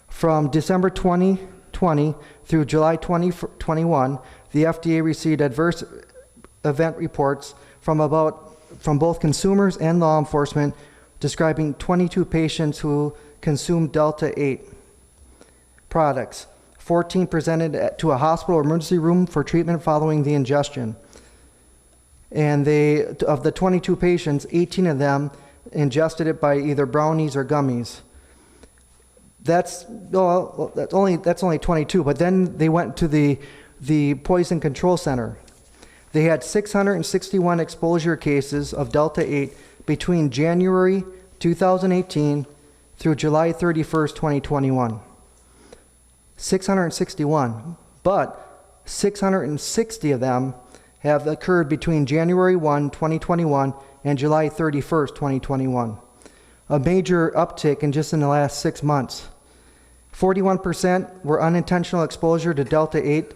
From December 2020 through July 2021, the FDA received adverse event reports from both consumers and law enforcement describing 22 patients who consumed Delta 8 products. 14 presented to a hospital or emergency room for treatment following the ingestion. And of the 22 patients, 18 of them ingested it by either brownies or gummies. That's only 22, but then they went to the Poison Control Center. They had 661 exposure cases of Delta 8 between January 2018 through July 31st, 2021. 661, but 660 of them have occurred between January 1, 2021 and July 31st, 2021. A major uptick in just in the last 6 months. 41% were unintentional exposure to Delta 8.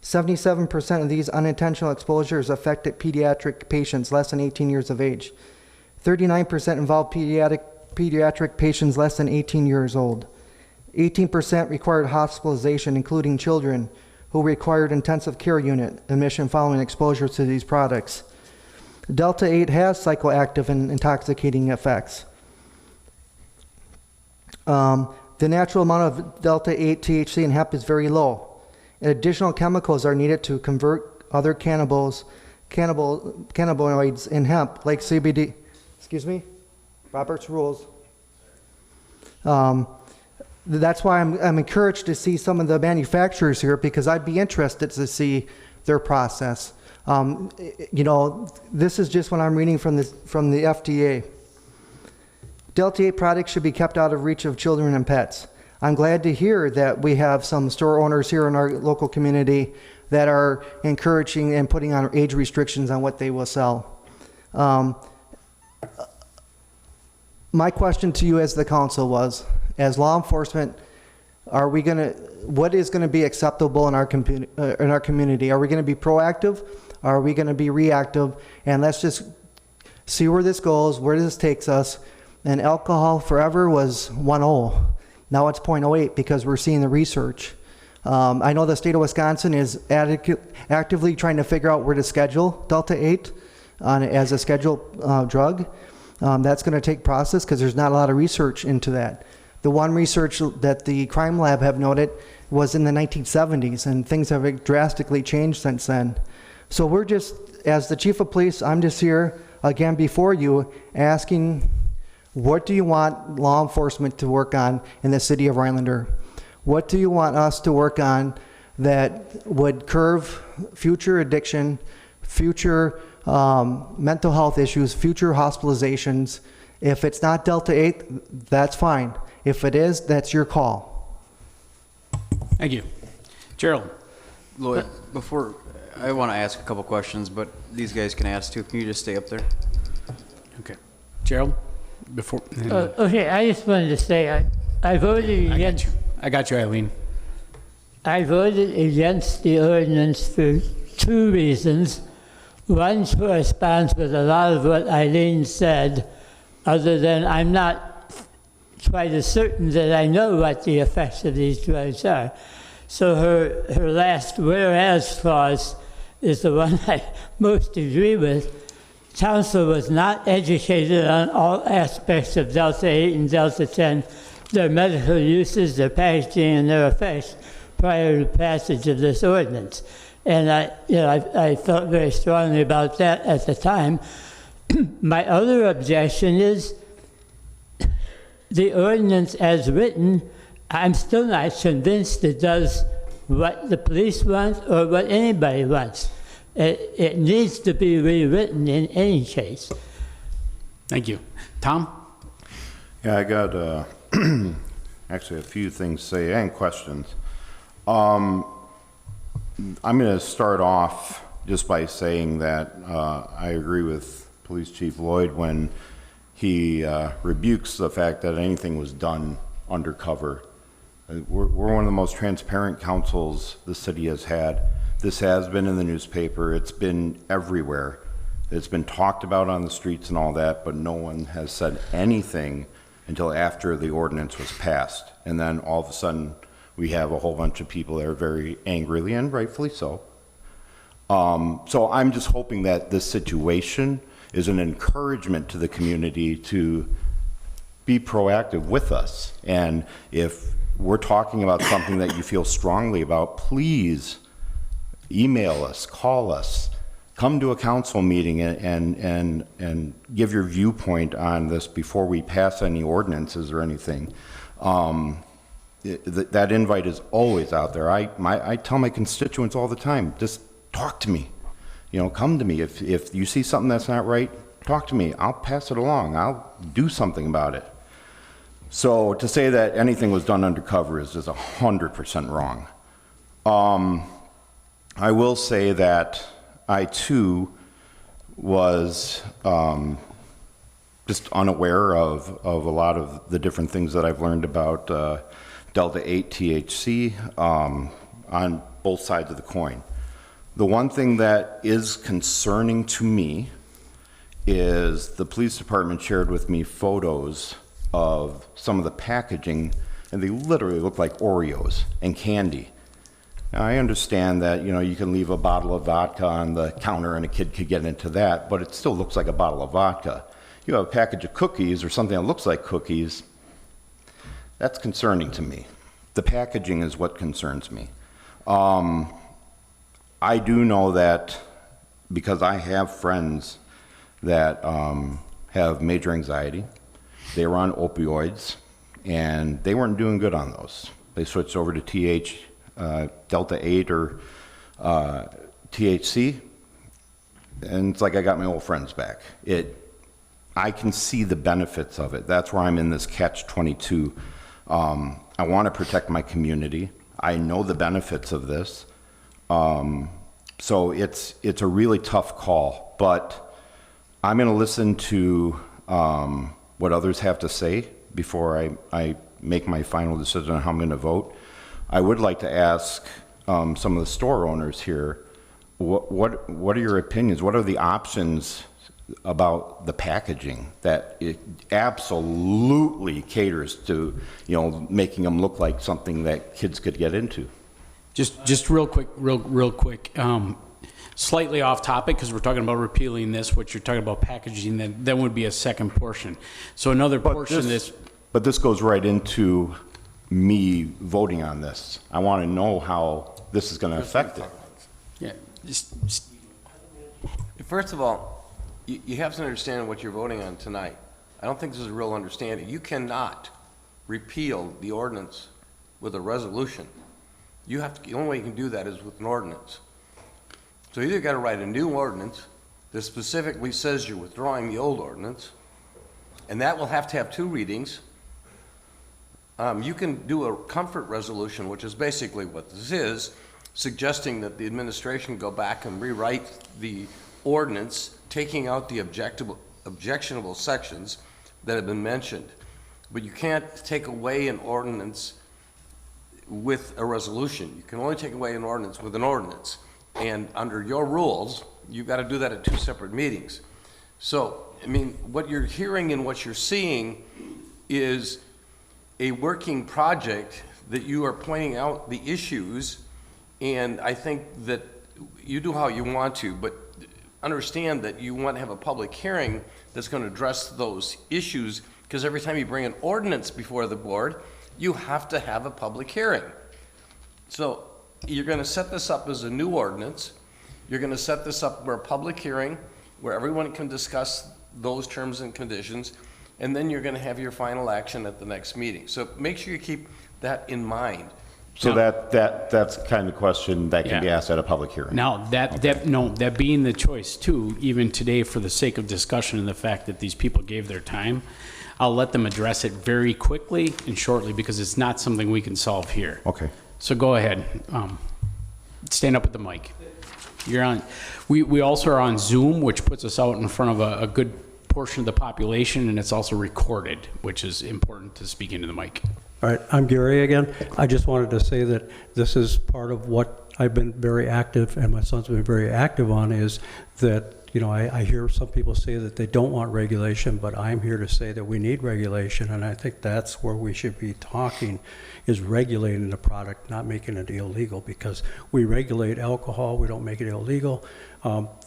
77% of these unintentional exposures affected pediatric patients less than 18 years of age. 39% involved pediatric patients less than 18 years old. 18% required hospitalization, including children who required intensive care unit admission following exposure to these products. Delta 8 has psychoactive and intoxicating effects. The natural amount of Delta 8 THC in hemp is very low. And additional chemicals are needed to convert other cannabinoids in hemp, like CBD. Excuse me? Robert's rules. That's why I'm encouraged to see some of the manufacturers here, because I'd be interested to see their process. You know, this is just what I'm reading from the FDA. Delta 8 products should be kept out of reach of children and pets. I'm glad to hear that we have some store owners here in our local community that are encouraging and putting on age restrictions on what they will sell. My question to you as the council was, as law enforcement, what is going to be acceptable in our community? Are we going to be proactive? Are we going to be reactive? And let's just see where this goes, where this takes us. And alcohol forever was 1.0. Now it's 0.08 because we're seeing the research. I know the state of Wisconsin is actively trying to figure out where to schedule Delta 8 as a scheduled drug. That's going to take process because there's not a lot of research into that. The one research that the crime lab have noted was in the 1970s, and things have drastically changed since then. So we're just, as the chief of police, I'm just here again before you asking, what do you want law enforcement to work on in the city of Rhinelander? What do you want us to work on that would curb future addiction, future mental health issues, future hospitalizations? If it's not Delta 8, that's fine. If it is, that's your call. Thank you. Gerald. Lloyd, before, I want to ask a couple questions, but these guys can ask too. Can you just stay up there? Okay. Gerald, before. Okay, I just wanted to say I voted against. I got you, Eileen. I voted against the ordinance for two reasons. One corresponds with a lot of what Eileen said, other than I'm not quite as certain that I know what the effects of these drugs are. So her last whereas clause is the one I most agree with. Council was not educated on all aspects of Delta 8 and Delta 10, their medical uses, their packaging, and their effects prior to passage of this ordinance. And I felt very strongly about that at the time. My other objection is the ordinance as written, I'm still not convinced it does what the police want or what anybody wants. It needs to be rewritten in any case. Thank you. Tom? Yeah, I got actually a few things to say and questions. I'm going to start off just by saying that I agree with Police Chief Lloyd when he rebukes the fact that anything was done undercover. We're one of the most transparent councils the city has had. This has been in the newspaper. It's been everywhere. It's been talked about on the streets and all that, but no one has said anything until after the ordinance was passed. And then all of a sudden, we have a whole bunch of people that are very angrily, and rightfully so. So I'm just hoping that this situation is an encouragement to the community to be proactive with us. And if we're talking about something that you feel strongly about, please email us, call us, come to a council meeting and give your viewpoint on this before we pass any ordinances or anything. That invite is always out there. I tell my constituents all the time, just talk to me. Come to me. If you see something that's not right, talk to me. I'll pass it along. I'll do something about it. So to say that anything was done undercover is just 100% wrong. I will say that I too was just unaware of a lot of the different things that I've learned about Delta 8 THC on both sides of the coin. The one thing that is concerning to me is the police department shared with me photos of some of the packaging, and they literally look like Oreos and candy. Now, I understand that, you can leave a bottle of vodka on the counter and a kid could get into that, but it still looks like a bottle of vodka. You have a package of cookies or something that looks like cookies, that's concerning to me. The packaging is what concerns me. I do know that because I have friends that have major anxiety. They were on opioids, and they weren't doing good on those. They switched over to Delta 8 or THC, and it's like I got my old friends back. I can see the benefits of it. That's where I'm in this catch-22. I want to protect my community. I know the benefits of this. So it's a really tough call, but I'm going to listen to what others have to say before I make my final decision on how I'm going to vote. I would like to ask some of the store owners here, what are your opinions? What are the options about the packaging that it absolutely caters to, making them look like something that kids could get into? Just real quick, slightly off topic, because we're talking about repealing this. What you're talking about packaging, then would be a second portion. So another portion of this. But this goes right into me voting on this. I want to know how this is going to affect it. Yeah. First of all, you have to understand what you're voting on tonight. I don't think this is a real understanding. You cannot repeal the ordinance with a resolution. The only way you can do that is with an ordinance. So you either got to write a new ordinance that specifically says you're withdrawing the old ordinance, and that will have to have 2 readings. You can do a comfort resolution, which is basically what this is, suggesting that the administration go back and rewrite the ordinance, taking out the objectionable sections that have been mentioned. But you can't take away an ordinance with a resolution. You can only take away an ordinance with an ordinance. And under your rules, you've got to do that at 2 separate meetings. So, what you're hearing and what you're seeing is a working project that you are pointing out the issues, and I think that you do how you want to, but understand that you want to have a public hearing that's going to address those issues, because every time you bring an ordinance before the board, you have to have a public hearing. So you're going to set this up as a new ordinance. You're going to set this up for a public hearing where everyone can discuss those terms and conditions, and then you're going to have your final action at the next meeting. So make sure you keep that in mind. So that's kind of question that can be asked at a public hearing. Now, that being the choice too, even today, for the sake of discussion and the fact that these people gave their time, I'll let them address it very quickly and shortly, because it's not something we can solve here. Okay. So go ahead. Stand up with the mic. You're on. We also are on Zoom, which puts us out in front of a good portion of the population, and it's also recorded, which is important to speak into the mic. All right, I'm Gary again. I just wanted to say that this is part of what I've been very active, and my son's been very active on, is that, I hear some people say that they don't want regulation, but I'm here to say that we need regulation, and I think that's where we should be talking, is regulating the product, not making it illegal, because we regulate alcohol, we don't make it illegal.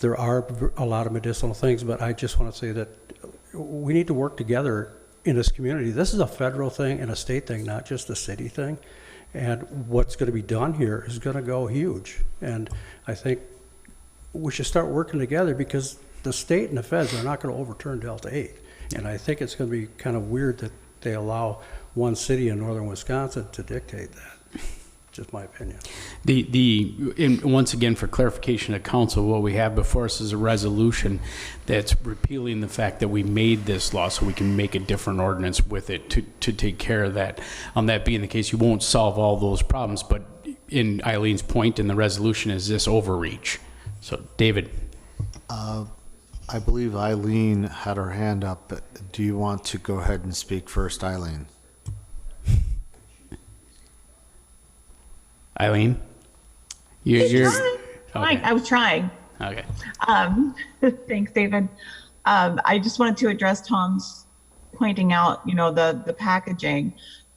There are a lot of medicinal things, but I just want to say that we need to work together in this community. This is a federal thing and a state thing, not just a city thing. And what's going to be done here is going to go huge. And I think we should start working together, because the state and the feds are not going to overturn Delta 8. And I think it's going to be kind of weird that they allow one city in northern Wisconsin to dictate that. Just my opinion. And once again, for clarification of council, what we have before us is a resolution that's repealing the fact that we made this law so we can make a different ordinance with it to take care of that. That being the case, you won't solve all those problems, but in Eileen's point in the resolution is this overreach. So, David. I believe Eileen had her hand up. Do you want to go ahead and speak first, Eileen? Eileen? You're okay. I was trying. Okay. Thanks, David. I just wanted to address Tom's pointing out, the packaging.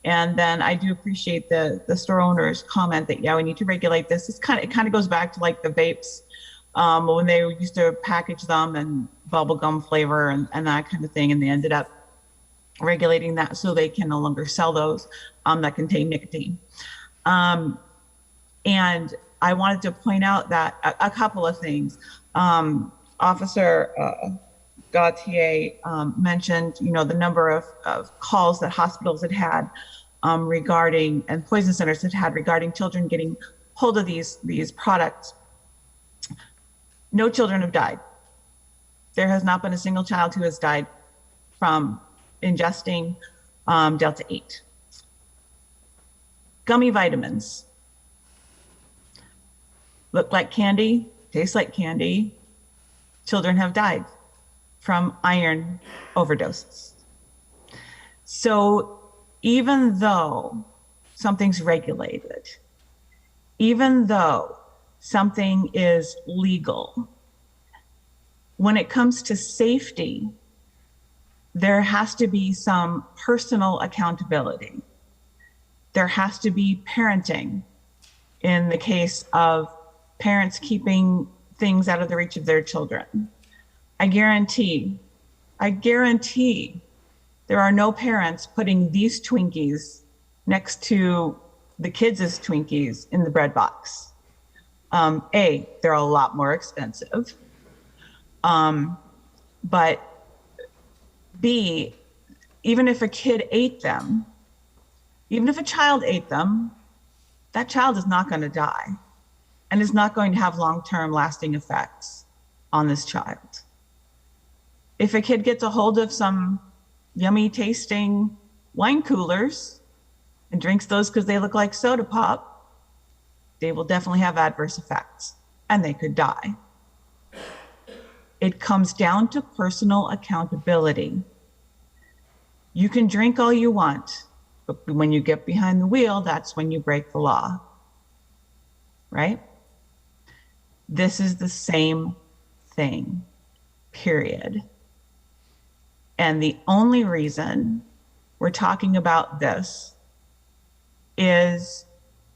And then I do appreciate the store owner's comment that, yeah, we need to regulate this. It kind of goes back to like the vapes, when they used to package them and bubble gum flavor and that kind of thing. And they ended up regulating that so they can no longer sell those that contain nicotine. And I wanted to point out that a couple of things. Officer Gautier mentioned, the number of calls that hospitals had regarding, and poison centers had regarding children getting hold of these products. No children have died. There has not been a single child who has died from ingesting Delta 8. Gummy vitamins look like candy, taste like candy. Children have died from iron overdoses. So even though something's regulated, even though something is legal, when it comes to safety, there has to be some personal accountability. There has to be parenting in the case of parents keeping things out of the reach of their children. I guarantee there are no parents putting these Twinkies next to the kids' Twinkies in the bread box. A, they're a lot more expensive. But B, even if a kid ate them, even if a child ate them, that child is not going to die and is not going to have long-term lasting effects on this child. If a kid gets a hold of some yummy tasting wine coolers and drinks those because they look like soda pop, they will definitely have adverse effects and they could die. It comes down to personal accountability. You can drink all you want, but when you get behind the wheel, that's when you break the law, right? This is the same thing, period. And the only reason we're talking about this is,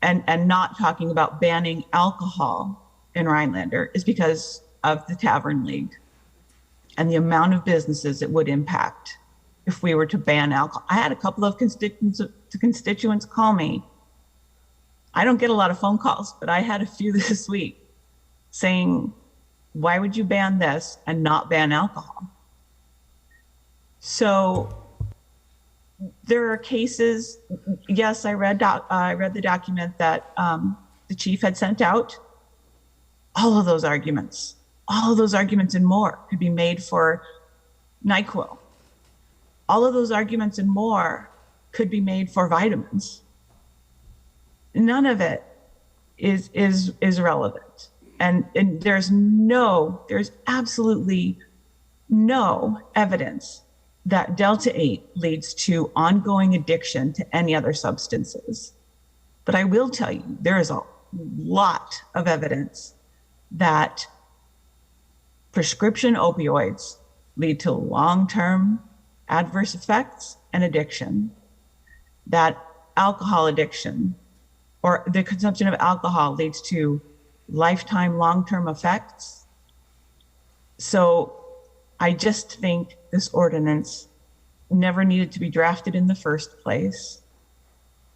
and not talking about banning alcohol in Rhinelander, is because of the Tavern League and the amount of businesses it would impact if we were to ban alcohol. I had a couple of constituents call me. I don't get a lot of phone calls, but I had a few this week saying, why would you ban this and not ban alcohol? So there are cases. Yes, I read the document that the chief had sent out. All of those arguments and more could be made for NyQuil. All of those arguments and more could be made for vitamins. None of it is relevant. And there's absolutely no evidence that Delta 8 leads to ongoing addiction to any other substances. But I will tell you, there is a lot of evidence that prescription opioids lead to long-term adverse effects and addiction, that alcohol addiction or the consumption of alcohol leads to lifetime long-term effects. So I just think this ordinance never needed to be drafted in the first place.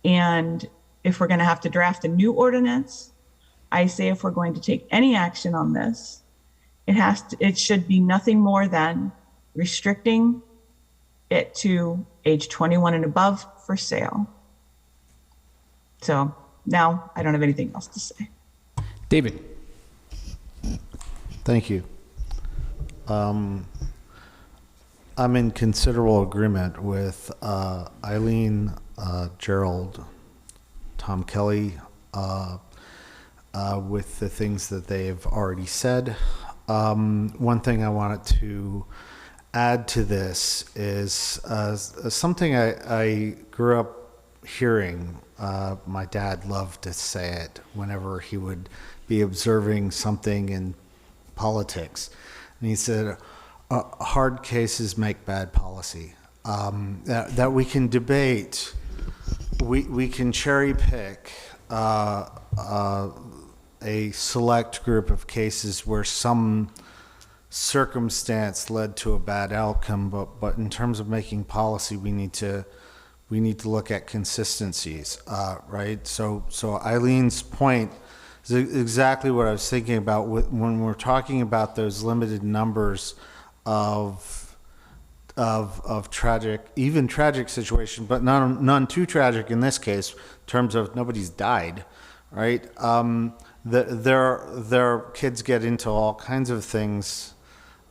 And if we're going to have to draft a new ordinance, I say if we're going to take any action on this, it should be nothing more than restricting it to age 21 and above for sale. So now I don't have anything else to say. David. Thank you. I'm in considerable agreement with Eileen, Gerald, Tom Kelly, with the things that they've already said. One thing I wanted to add to this is something I grew up hearing. My dad loved to say it whenever he would be observing something in politics. And he said, hard cases make bad policy. That we can debate we can cherry pick a select group of cases where some circumstance led to a bad outcome, but in terms of making policy, we need to look at consistencies, right? So Eileen's point is exactly what I was thinking about when we're talking about those limited numbers of tragic, even tragic situation, but none too tragic in this case, in terms of nobody's died, right? Their kids get into all kinds of things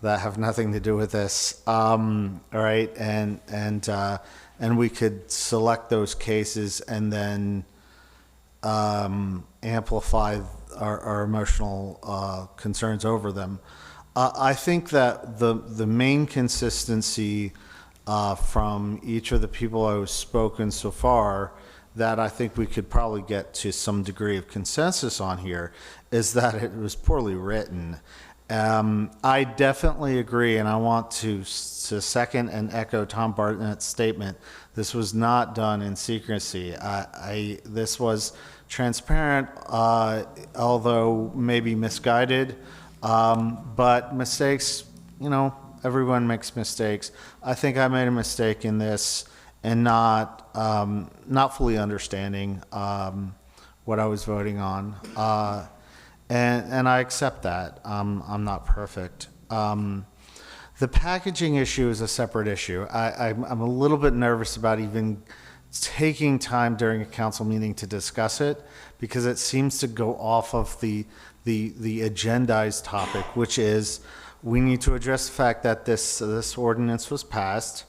that have nothing to do with this, right? And we could select those cases and then amplify our emotional concerns over them. I think that the main consistency from each of the people who have spoken so far, that I think we could probably get to some degree of consensus on here, is that it was poorly written. I definitely agree, and I want to second and echo Tom Bartnett's statement. This was not done in secrecy. This was transparent, although maybe misguided. But mistakes, everyone makes mistakes. I think I made a mistake in this and not fully understanding what I was voting on. And I accept that. I'm not perfect. The packaging issue is a separate issue. I'm a little bit nervous about even taking time during a council meeting to discuss it, because it seems to go off of the agendized topic, which is we need to address the fact that this ordinance was passed.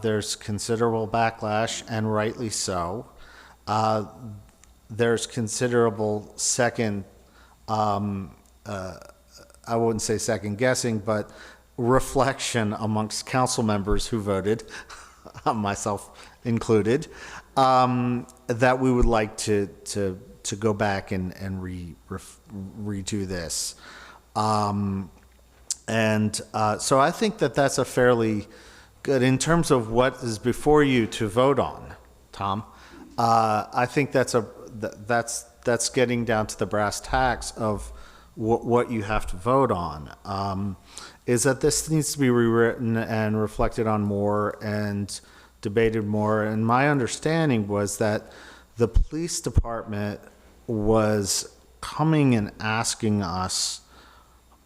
There's considerable backlash, and rightly so. There's considerable I wouldn't say second guessing, but reflection amongst council members who voted, myself included, that we would like to go back and redo this. So I think that's a fairly good, in terms of what is before you to vote on, Tom. I think that's getting down to the brass tacks of what you have to vote on, is that this needs to be rewritten and reflected on more and debated more. And my understanding was that the police department was coming and asking us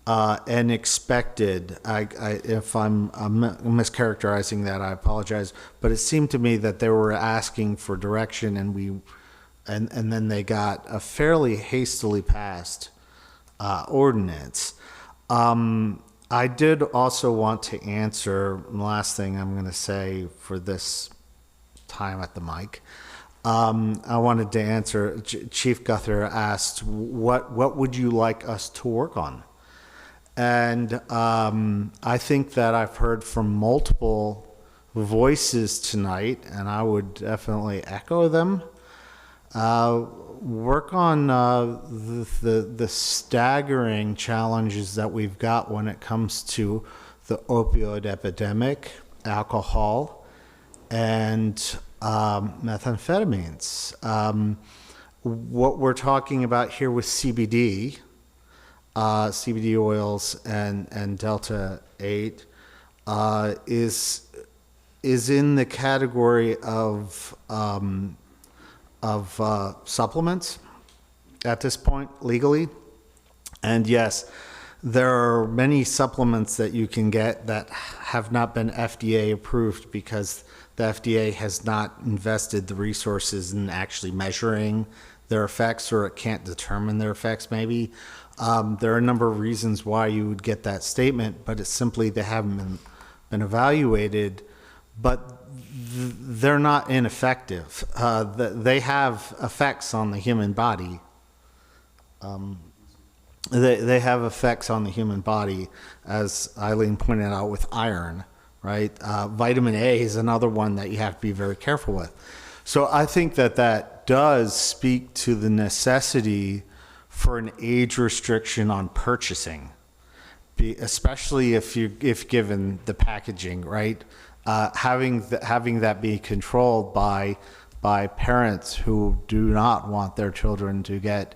and expected, if I'm mischaracterizing that, I apologize, but it seemed to me that they were asking for direction, and then they got a fairly hastily passed ordinance. I did also want to answer, last thing I'm going to say for this time at the mic. I wanted to answer, Chief Guthrie asked, what would you like us to work on? And I think that I've heard from multiple voices tonight, and I would definitely echo them. Work on the staggering challenges that we've got when it comes to the opioid epidemic, alcohol, and methamphetamines. What we're talking about here with CBD, CBD oils and Delta 8, is in the category of supplements at this point legally. And yes, there are many supplements that you can get that have not been FDA approved because the FDA has not invested the resources in actually measuring their effects, or it can't determine their effects maybe. There are a number of reasons why you would get that statement, but it's simply they haven't been evaluated, but they're not ineffective. They have effects on the human body. They have effects on the human body, as Eileen pointed out, with iron, right? Vitamin A is another one that you have to be very careful with. So I think that does speak to the necessity for an age restriction on purchasing, especially if given the packaging, right? Having that be controlled by by parents who do not want their children to get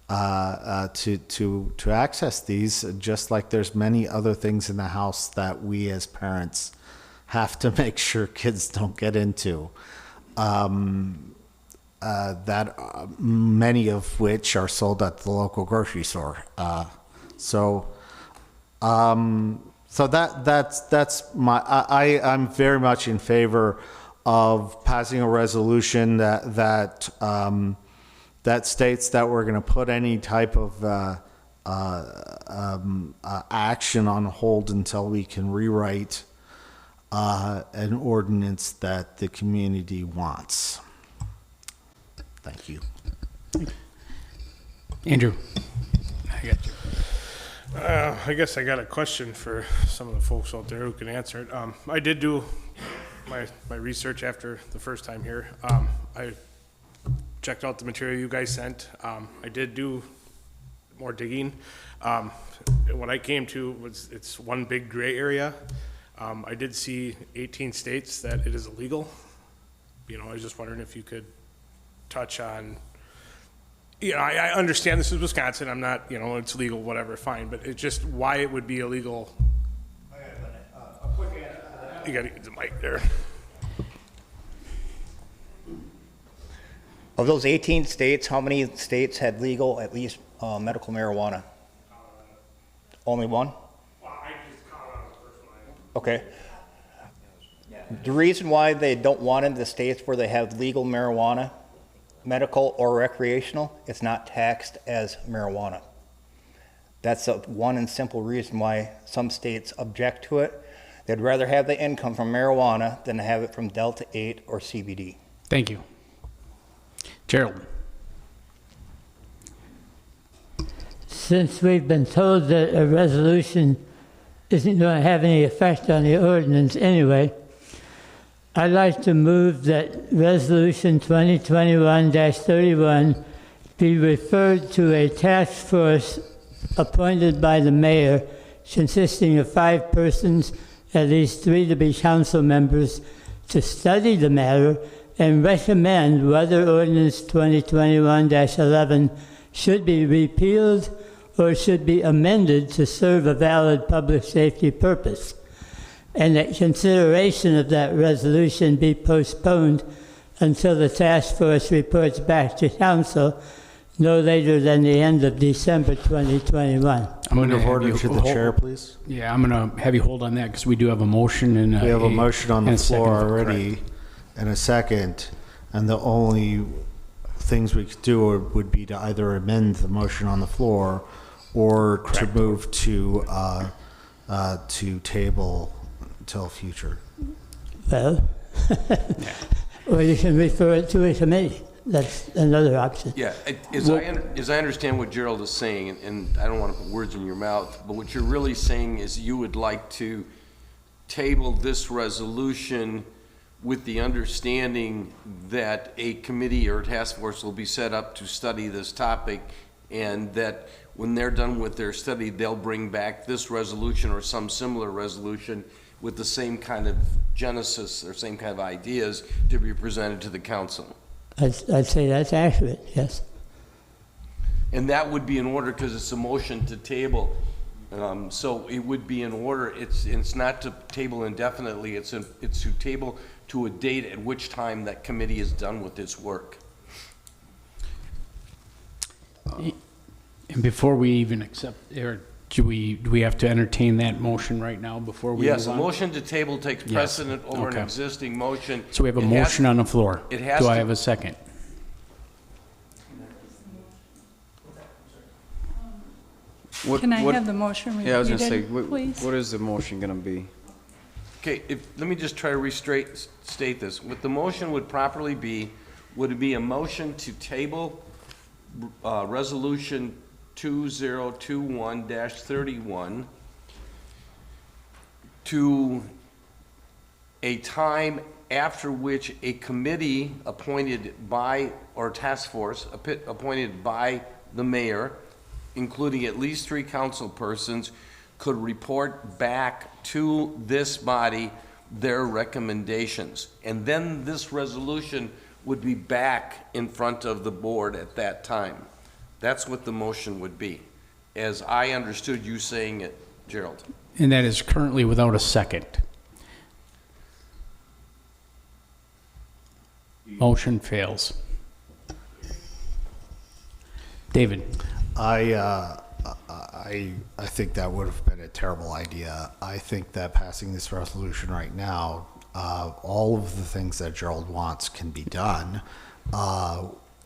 to access these, just like there's many other things in the house that we as parents have to make sure kids don't get into. Many of which are sold at the local grocery store. So that's I'm very much in favor of passing a resolution that states that we're going to put any type of action on hold until we can rewrite an ordinance that the community wants. Thank you. Andrew, I got you. I guess I got a question for some of the folks out there who can answer it. I did do my research after the first time here. I checked out the material you guys sent. I did do more digging. What I came to was it's one big gray area. I did see 18 states that it is illegal. I was just wondering if you could touch on, I understand this is Wisconsin. I'm not, it's legal, whatever, fine. But it's just why it would be illegal. A quick answer. You got to get the mic there. Of those 18 states, how many states had legal, at least medical marijuana? Only one? Okay. The reason why they don't want it in the states where they have legal marijuana, medical or recreational, it's not taxed as marijuana. That's the one and simple reason why some states object to it. They'd rather have the income from marijuana than to have it from Delta 8 or CBD. Thank you. Gerald. Since we've been told that a resolution isn't going to have any effect on the ordinance anyway, I'd like to move that Resolution 2021-31 be referred to a task force appointed by the mayor, consisting of 5 persons, at least 3 to be council members, to study the matter and recommend whether Ordinance 2021-11 should be repealed or should be amended to serve a valid public safety purpose, and that consideration of that resolution be postponed until the task force reports back to council no later than the end of December 2021. I'm going to have order you to the chair, please. Yeah, I'm going to have you hold on that because we do have a motion and We have a motion on the floor already correct. and a second, and the only things we could do would be to either amend the motion on the floor or to move to table until future. Well, or you can refer it to a committee. That's another option. Yeah, as I understand what Gerald is saying, and I don't want to put words in your mouth, but what you're really saying is you would like to table this resolution with the understanding that a committee or task force will be set up to study this topic, and that when they're done with their study, they'll bring back this resolution or some similar resolution with the same kind of genesis or same kind of ideas to be presented to the council. I'd say that's accurate, yes. And that would be in order because it's a motion to table. So it would be in order. It's not to table indefinitely. It's to table to a date at which time that committee is done with its work. And before we even accept, or do we have to entertain that motion right now before we Yes, move a on? motion to table takes precedent over Okay. an existing motion. So we have a It has- motion on the floor. It has Do I to- have a second? Can I have the motion Yeah, I was going to say, repeated, please? what is the motion going to be? Okay, let me just try to state this. What the motion would properly be, would it be a motion to table Resolution 2021-31 to a time after which a committee appointed by, or task force appointed by the mayor, including at least 3 council persons, could report back to this body their recommendations. And then this resolution would be back in front of the board at that time. That's what the motion would be, as I understood you saying it, Gerald. And that is currently without a second. Motion fails. David? I think that would have been a terrible idea. I think that passing this resolution right now, all of the things that Gerald wants can be done,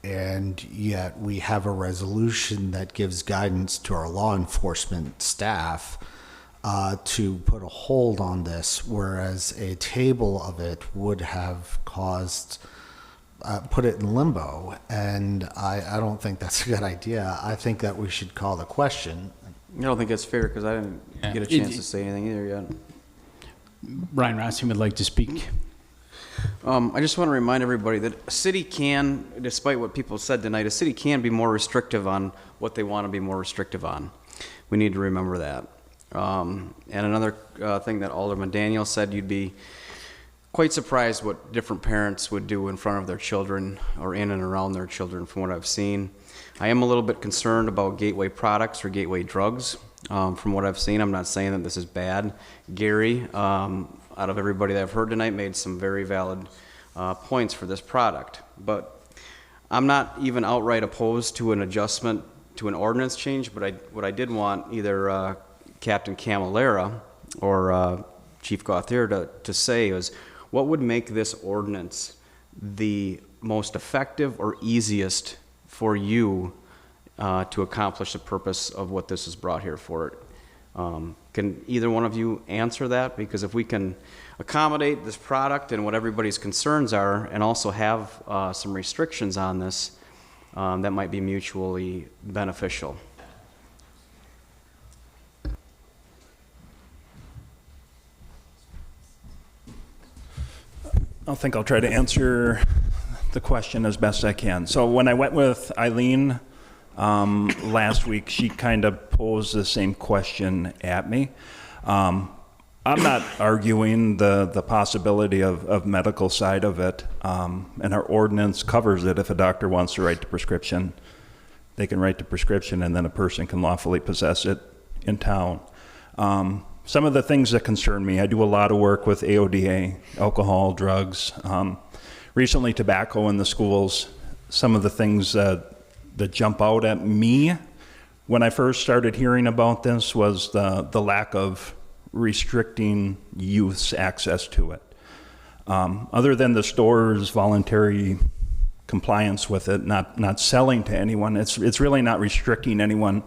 and yet we have a resolution that gives guidance to our law enforcement staff to put a hold on this, whereas a table of it would have caused put it in limbo, and I don't think that's a good idea. I think that we should call the question. I don't think that's fair because I didn't get a chance to say anything either yet. Brian Rossi would like to speak. I just want to remind everybody that a city can, despite what people said tonight, a city can be more restrictive on what they want to be more restrictive on. We need to remember that. And another thing that Alderman Daniel said, you'd be quite surprised what different parents would do in front of their children or in and around their children from what I've seen. I am a little bit concerned about gateway products or gateway drugs. From what I've seen, I'm not saying that this is bad. Gary, out of everybody that I've heard tonight, made some very valid points for this product. But I'm not even outright opposed to an adjustment to an ordinance change, but what I did want either Captain Camilleri or Chief Gauthier to say is, what would make this ordinance the most effective or easiest for you to accomplish the purpose of what this is brought here for? Can either one of you answer that? Because if we can accommodate this product and what everybody's concerns are, and also have some restrictions on this, that might be mutually beneficial. I think I'll try to answer the question as best I can. So when I went with Eileen last week, she kind of posed the same question at me. I'm not arguing the possibility of medical side of it, and our ordinance covers it. If a doctor wants to write the prescription, they can write the prescription, and then a person can lawfully possess it in town. Some of the things that concern me, I do a lot of work with AODA, alcohol, drugs, recently tobacco in the schools. Some of the things that jump out at me when I first started hearing about this was the lack of restricting youth's access to it. Other than the store's voluntary compliance with it, not selling to anyone, it's really not restricting anyone,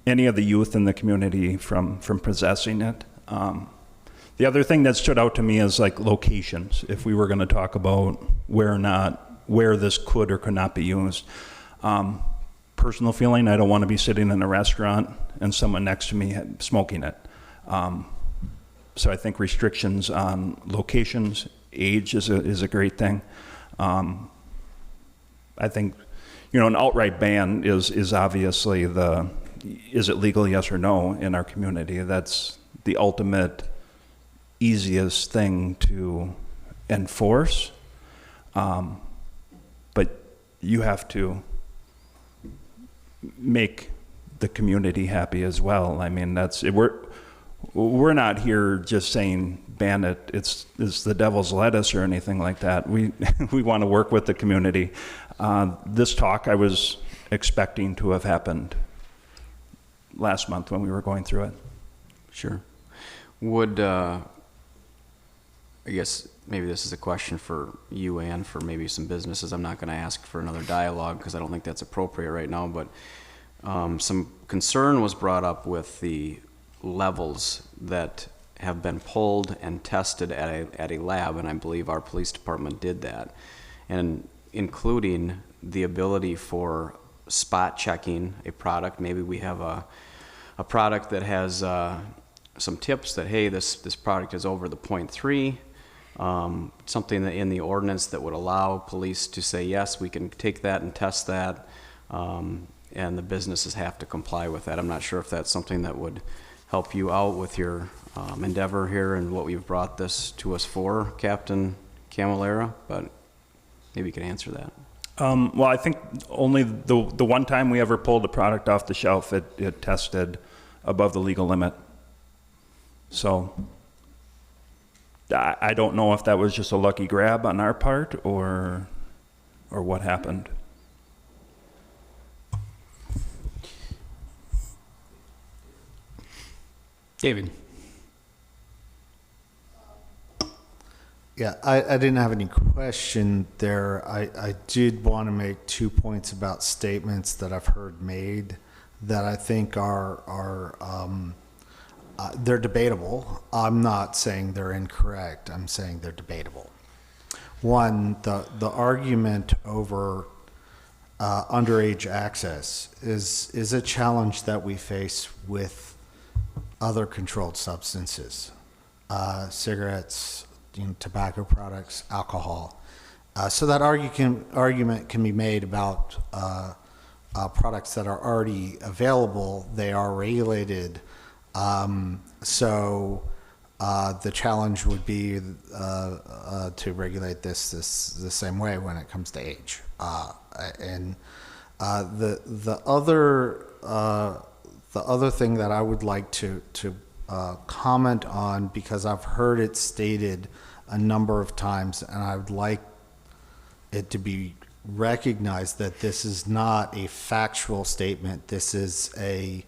any of the youth in the community from possessing it. The other thing that stood out to me is like locations. If we were going to talk about where this could or could not be used. Personal feeling, I don't want to be sitting in a restaurant and someone next to me smoking it. So I think restrictions on locations, age is a great thing. I think, an outright ban is obviously is it legal, yes or no, in our community? That's the ultimate easiest thing to enforce. But you have to make the community happy as well. I mean, we're not here just saying ban it. It's the devil's lettuce or anything like that. We want to work with the community. This talk I was expecting to have happened last month when we were going through it. Sure. Would, I guess maybe this is a question for you and for maybe some businesses. I'm not going to ask for another dialogue because I don't think that's appropriate right now, but some concern was brought up with the levels that have been pulled and tested at a lab, and I believe our police department did that, and including the ability for spot checking a product. Maybe we have a product that has some tips that, hey, this product is over the 0.3, something that in the ordinance that would allow police to say, yes, we can take that and test that, and the businesses have to comply with that. I'm not sure if that's something that would help you out with your endeavor here and what we've brought this to us for, Captain Camilleri, but Maybe you could answer that. Well, I think only the one time we ever pulled a product off the shelf, it tested above the legal limit. So I don't know if that was just a lucky grab on our part or what happened. David. Yeah, I didn't have any question there. I did want to make 2 points about statements that I've heard made that I think are they're debatable. I'm not saying they're incorrect. I'm saying they're debatable. One, the argument over underage access is a challenge that we face with other controlled substances, cigarettes, tobacco products, alcohol. So that argument can be made about products that are already available. They are regulated. So the challenge would be to regulate this the same way when it comes to age. And the other thing that I would like to comment on, because I've heard it stated a number of times, and I would like it to be recognized that this is not a factual statement. This is it's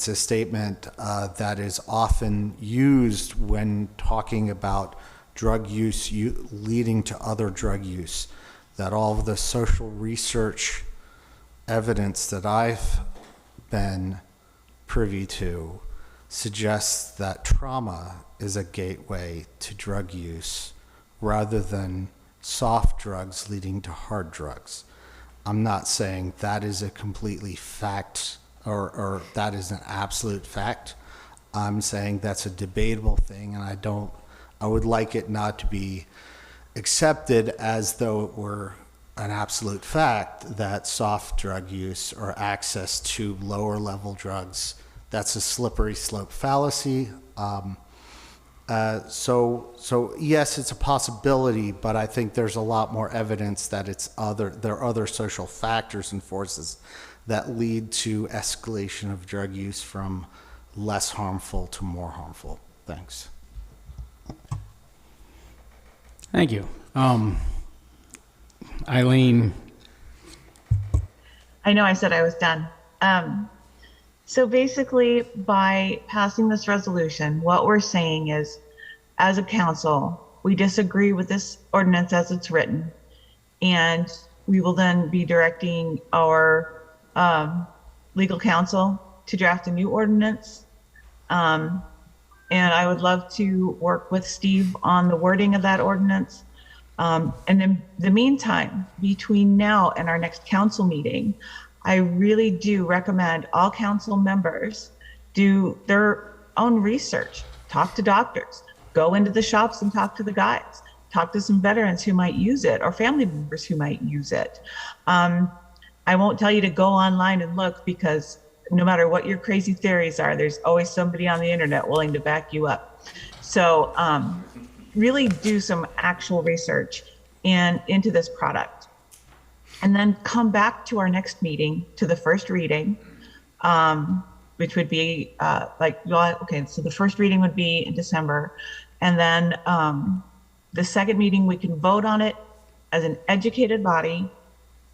a statement that is often used when talking about drug use leading to other drug use, that all of the social research evidence that I've been privy to suggests that trauma is a gateway to drug use rather than soft drugs leading to hard drugs. I'm not saying that is a completely fact or that is an absolute fact. I'm saying that's a debatable thing, and I would like it not to be accepted as though it were an absolute fact that soft drug use or access to lower level drugs, that's a slippery slope fallacy. So yes, it's a possibility, but I think there's a lot more evidence that there are other social factors and forces that lead to escalation of drug use from less harmful to more harmful. Thanks. Thank you. Eileen. I know I said I was done. So basically, by passing this resolution, what we're saying is, as a council, we disagree with this ordinance as it's written, and we will then be directing our legal counsel to draft a new ordinance. And I would love to work with Steve on the wording of that ordinance. And in the meantime, between now and our next council meeting, I really do recommend all council members do their own research, talk to doctors, go into the shops and talk to the guys, talk to some veterans who might use it or family members who might use it. I won't tell you to go online and look, because no matter what your crazy theories are, there's always somebody on the internet willing to back you up. So really do some actual research into this product. And then come back to our next meeting to the first reading, which would be so the first reading would be in December. And then the second meeting, we can vote on it as an educated body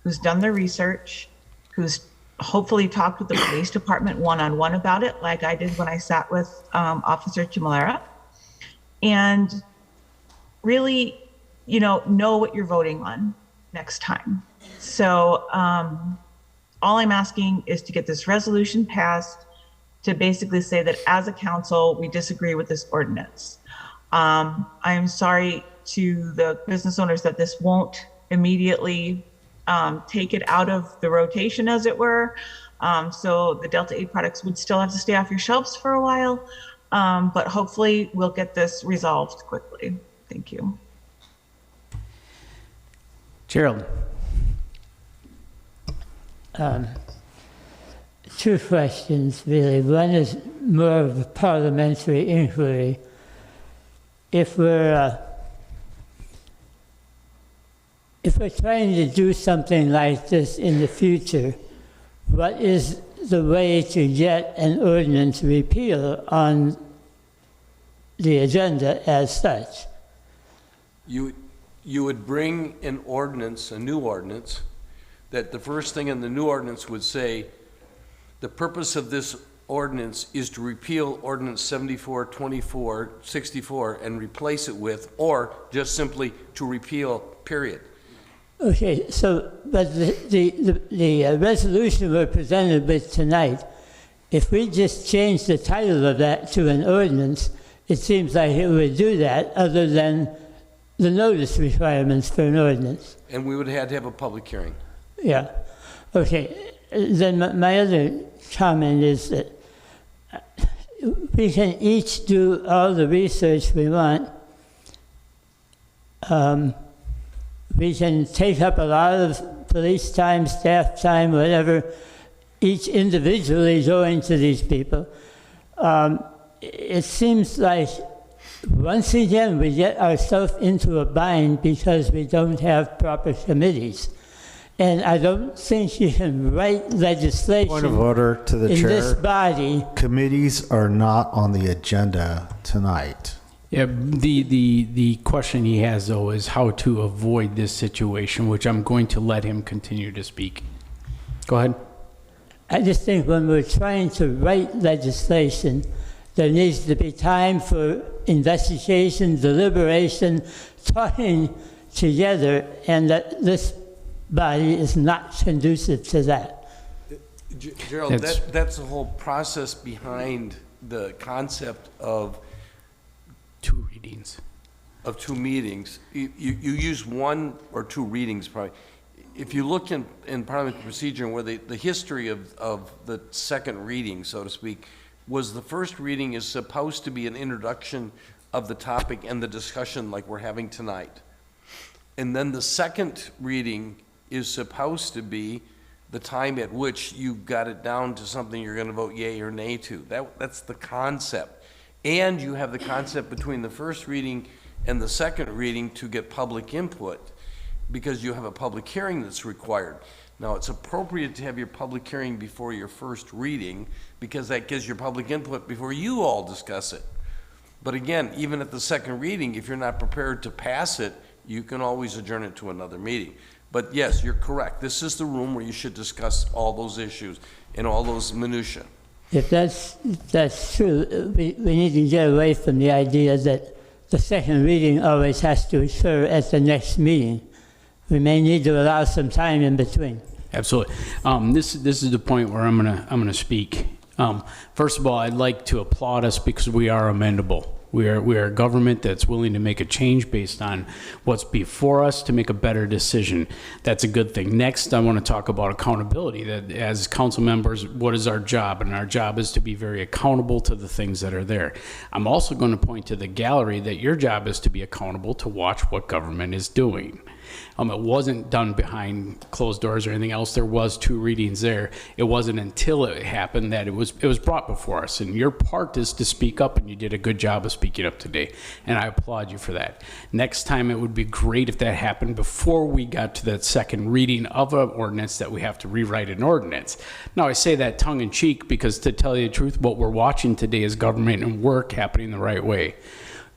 who's done their research, who's hopefully talked with the police department one-on-one about it, like I did when I sat with Officer Chimalera, and really, know what you're voting on next time. So all I'm asking is to get this resolution passed to basically say that as a council, we disagree with this ordinance. I am sorry to the business owners that this won't immediately take it out of the rotation, as it were. So the Delta 8 products would still have to stay off your shelves for a while, but hopefully we'll get this resolved quickly. Thank you. Gerald. Two questions, really. One is more of a parliamentary inquiry. If we're if we're trying to do something like this in the future, what is the way to get an ordinance repeal on the agenda as such? You would bring an ordinance, a new ordinance, that the first thing in the new ordinance would say, the purpose of this ordinance is to repeal ordinance 74-24-64 and replace it with, or just simply to repeal, period. Okay, so, but the resolution we're presented with tonight, if we just change the title of that to an ordinance, it seems like it would do that, other than the notice requirements for an ordinance. And we would have to have a public hearing. Yeah. Okay. Then my other comment is that we can each do all the research we want. We can take up a lot of police time, staff time, whatever, each individually going to these people. It seems like once again we get ourselves into a bind because we don't have proper committees. And I don't think you can write legislation Point of order to the in chair. this body. Committees are not on the agenda tonight. Yeah, the question he has, though, is how to avoid this situation, which I'm going to let him continue to speak. Go ahead. I just think when we're trying to write legislation, there needs to be time for investigation, deliberation, talking together, and that this body is not conducive to that. Gerald, that's the whole process behind the concept of two readings. Of two meetings. You use one or two readings probably. If you look in parliamentary procedure where the history of the second reading, so to speak, was the first reading is supposed to be an introduction of the topic and the discussion like we're having tonight. And then the second reading is supposed to be the time at which you got it down to something you're going to vote yay or nay to. That's the concept. And you have the concept between the first reading and the second reading to get public input, because you have a public hearing that's required. Now, it's appropriate to have your public hearing before your first reading, because that gives your public input before you all discuss it. But again, even at the second reading, if you're not prepared to pass it, you can always adjourn it to another meeting. But yes, you're correct. This is the room where you should discuss all those issues and all those minutiae. If that's true, we need to get away from the idea that the second reading always has to occur at the next meeting. We may need to allow some time in between. Absolutely. This is the point where I'm gonna speak. First of all, I'd like to applaud us because we are amendable. We are a government that's willing to make a change based on what's before us to make a better decision. That's a good thing. Next, I want to talk about accountability. That as council members, what is our job? And our job is to be very accountable to the things that are there. I'm also going to point to the gallery that your job is to be accountable to watch what government is doing. It wasn't done behind closed doors or anything else. There was two readings there. It wasn't until it happened that it was brought before us. And your part is to speak up, and you did a good job of speaking up today. And I applaud you for that. Next time, it would be great if that happened before we got to that second reading of an ordinance that we have to rewrite an ordinance. Now, I say that tongue in cheek because, to tell you the truth, what we're watching today is government and work happening the right way.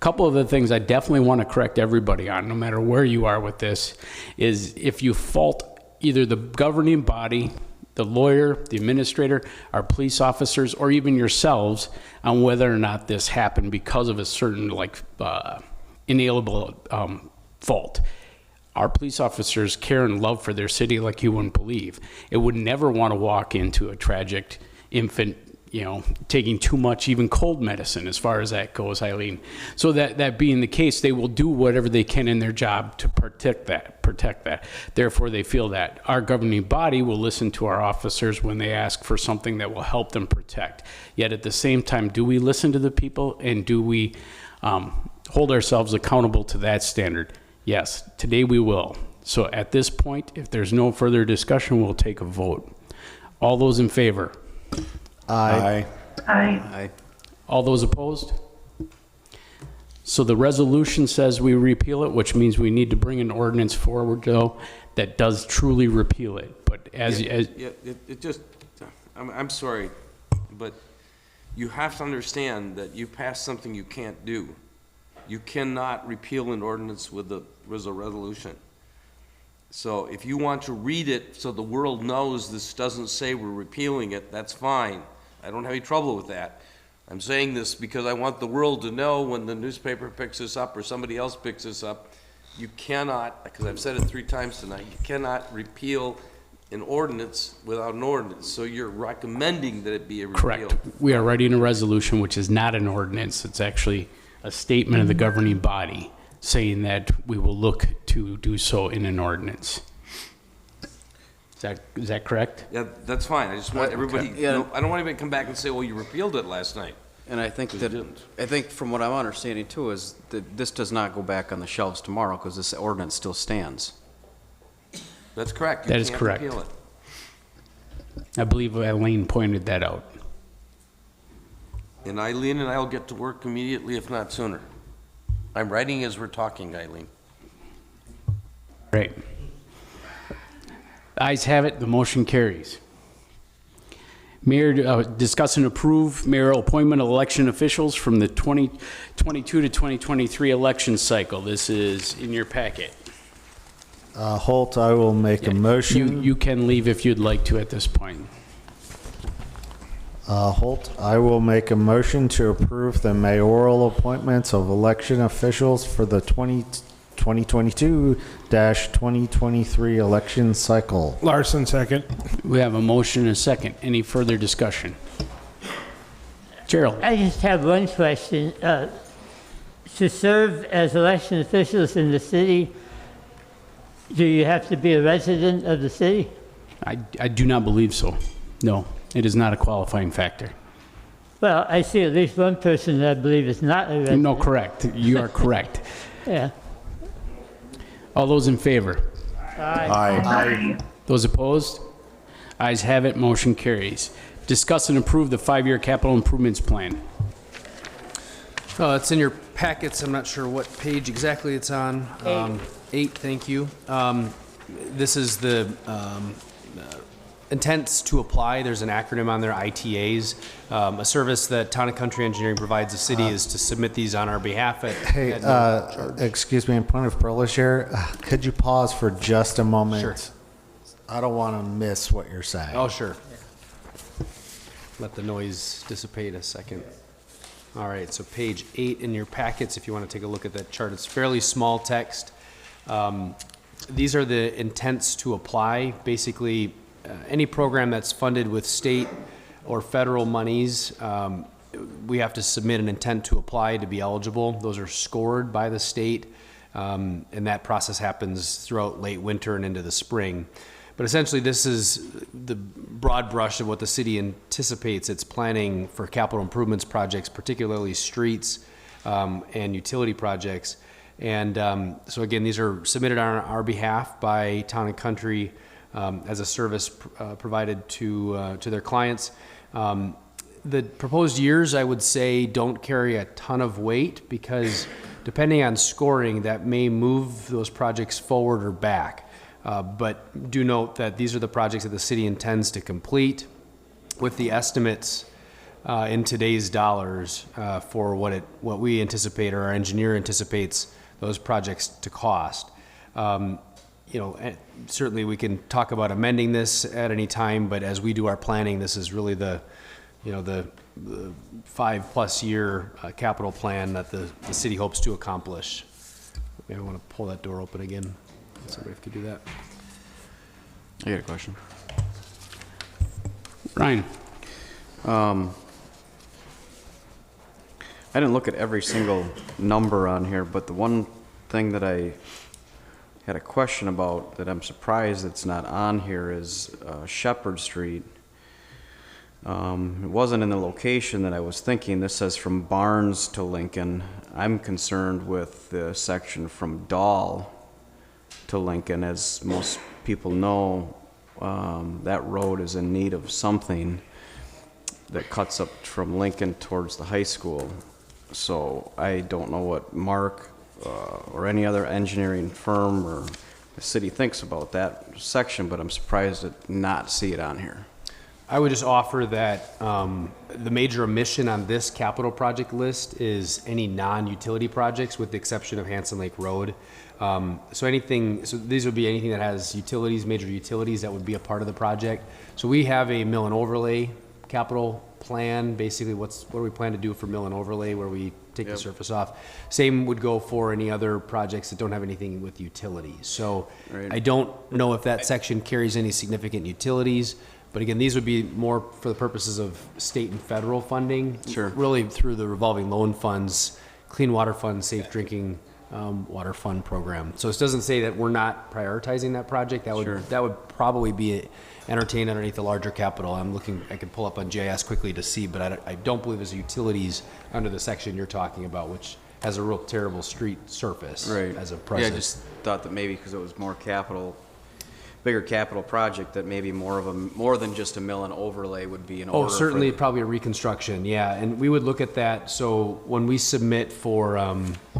Couple of the things I definitely want to correct everybody on, no matter where you are with this, is if you fault either the governing body, the lawyer, the administrator, our police officers, or even yourselves on whether or not this happened because of a certain inalienable fault. Our police officers care and love for their city like you wouldn't believe. It would never want to walk into a tragic infant, taking too much, even cold medicine, as far as that goes, Eileen. So that being the case, they will do whatever they can in their job to protect that. Therefore, they feel that our governing body will listen to our officers when they ask for something that will help them protect. Yet at the same time, do we listen to the people, and do we hold ourselves accountable to that standard? Yes, today we will. So at this point, if there's no further discussion, we'll take a vote. All those in favor? Aye. Aye. All those opposed? So the resolution says we repeal it, which means we need to bring an ordinance forward, though, that does truly repeal it. But I'm sorry, but you have to understand that you passed something you can't do. You cannot repeal an ordinance with a resolution. So if you want to read it so the world knows this doesn't say we're repealing it, that's fine. I don't have any trouble with that. I'm saying this because I want the world to know when the newspaper picks this up or somebody else picks this up, you cannot, because I've said it 3 times tonight, you cannot repeal an ordinance without an ordinance. So you're recommending that it be a repeal. correct. We are writing a resolution, which is not an ordinance. It's actually a statement of the governing body saying that we will look to do so in an ordinance. Is that correct? Yeah, that's fine. I just want everybody, Okay. Yeah. I don't want anybody to come back and say, well, you repealed it last night. And I think Because you didn't. I think from what I'm understanding too is that this does not go back on the shelves tomorrow because this ordinance still stands. That's correct. You That is can't correct. repeal it. I believe Eileen pointed that out. And Eileen and I will get to work immediately, if not sooner. I'm writing as we're talking, Eileen. Right. Ayes have it, the motion carries. Mayor, discuss and approve mayoral appointment of election officials from the 2022 to 2023 election cycle. This is in your packet. Holt, I will make a motion. You can leave if you'd like to at this point. Holt, I will make a motion to approve the mayoral appointments of election officials for the 2022-2023 election cycle. Larson, second. We have a motion and a second. Any further discussion? Gerald? I just have one question. To serve as election officials in the city, do you have to be a resident of the city? I do not believe so. No, it is not a qualifying factor. Well, I see at least one person that I believe is not a resident. No, correct. You are correct. Yeah. All those in favor? Aye. Those opposed? Ayes have it, motion carries. Discuss and approve the 5-year capital improvements plan. It's in your packets. I'm not sure what page exactly it's on. 8, thank you. This is the intents to apply. There's an acronym on there, ITAs. A service that Town and Country Engineering provides the city is to submit these on our behalf at Hey, no charge. excuse me, in point of privilege here, could you pause for just a moment? Sure. I don't want to miss what you're saying. Oh, sure. Let the noise dissipate a second. All right, so page 8 in your packets, if you want to take a look at that chart, it's fairly small text. These are the intents to apply. Basically, any program that's funded with state or federal monies, we have to submit an intent to apply to be eligible. Those are scored by the state, and that process happens throughout late winter and into the spring. But essentially, this is the broad brush of what the city anticipates its planning for capital improvements projects, particularly streets and utility projects. And so again, these are submitted on our behalf by Town and Country as a service provided to their clients. The proposed years, I would say, don't carry a ton of weight because depending on scoring, that may move those projects forward or back. But do note that these are the projects that the city intends to complete with the estimates in today's dollars for what we anticipate or our engineer anticipates those projects to cost. Certainly we can talk about amending this at any time, but as we do our planning, this is really the 5+ year capital plan that the city hopes to accomplish. Maybe I want to pull that door open again. Somebody could do that. I got a question. Ryan? I didn't look at every single number on here, but the one thing that I had a question about that I'm surprised it's not on here is Shepherd Street. It wasn't in the location that I was thinking. This says from Barnes to Lincoln. I'm concerned with the section from Dahl to Lincoln. As most people know, that road is in need of something that cuts up from Lincoln towards the high school. So I don't know what Mark or any other engineering firm or the city thinks about that section, but I'm surprised to not see it on here. I would just offer that the major omission on this capital project list is any non-utility projects with the exception of Hanson Lake Road. So these would be anything that has utilities, major utilities that would be a part of the project. So we have a mill and overlay capital plan, basically what do we plan to do for mill and overlay where we take the surface off. Same would go for any other projects that don't have anything with utilities. So I don't know if that section carries any significant utilities. But again, these would be more for the purposes of state and federal funding. Sure. Really through the revolving loan funds, clean water fund, safe drinking water fund program. So it doesn't say that we're not prioritizing that project. That would probably be entertained underneath the larger capital. I could pull up on GIS quickly to see, but I don't believe there's utilities under the section you're talking about, which has a real terrible street surface as of present. Yeah, I just thought that maybe because it was bigger capital project, that maybe more than just a mill and overlay would be an order. Oh, certainly probably a reconstruction, yeah. And we would look at that. So when we submit for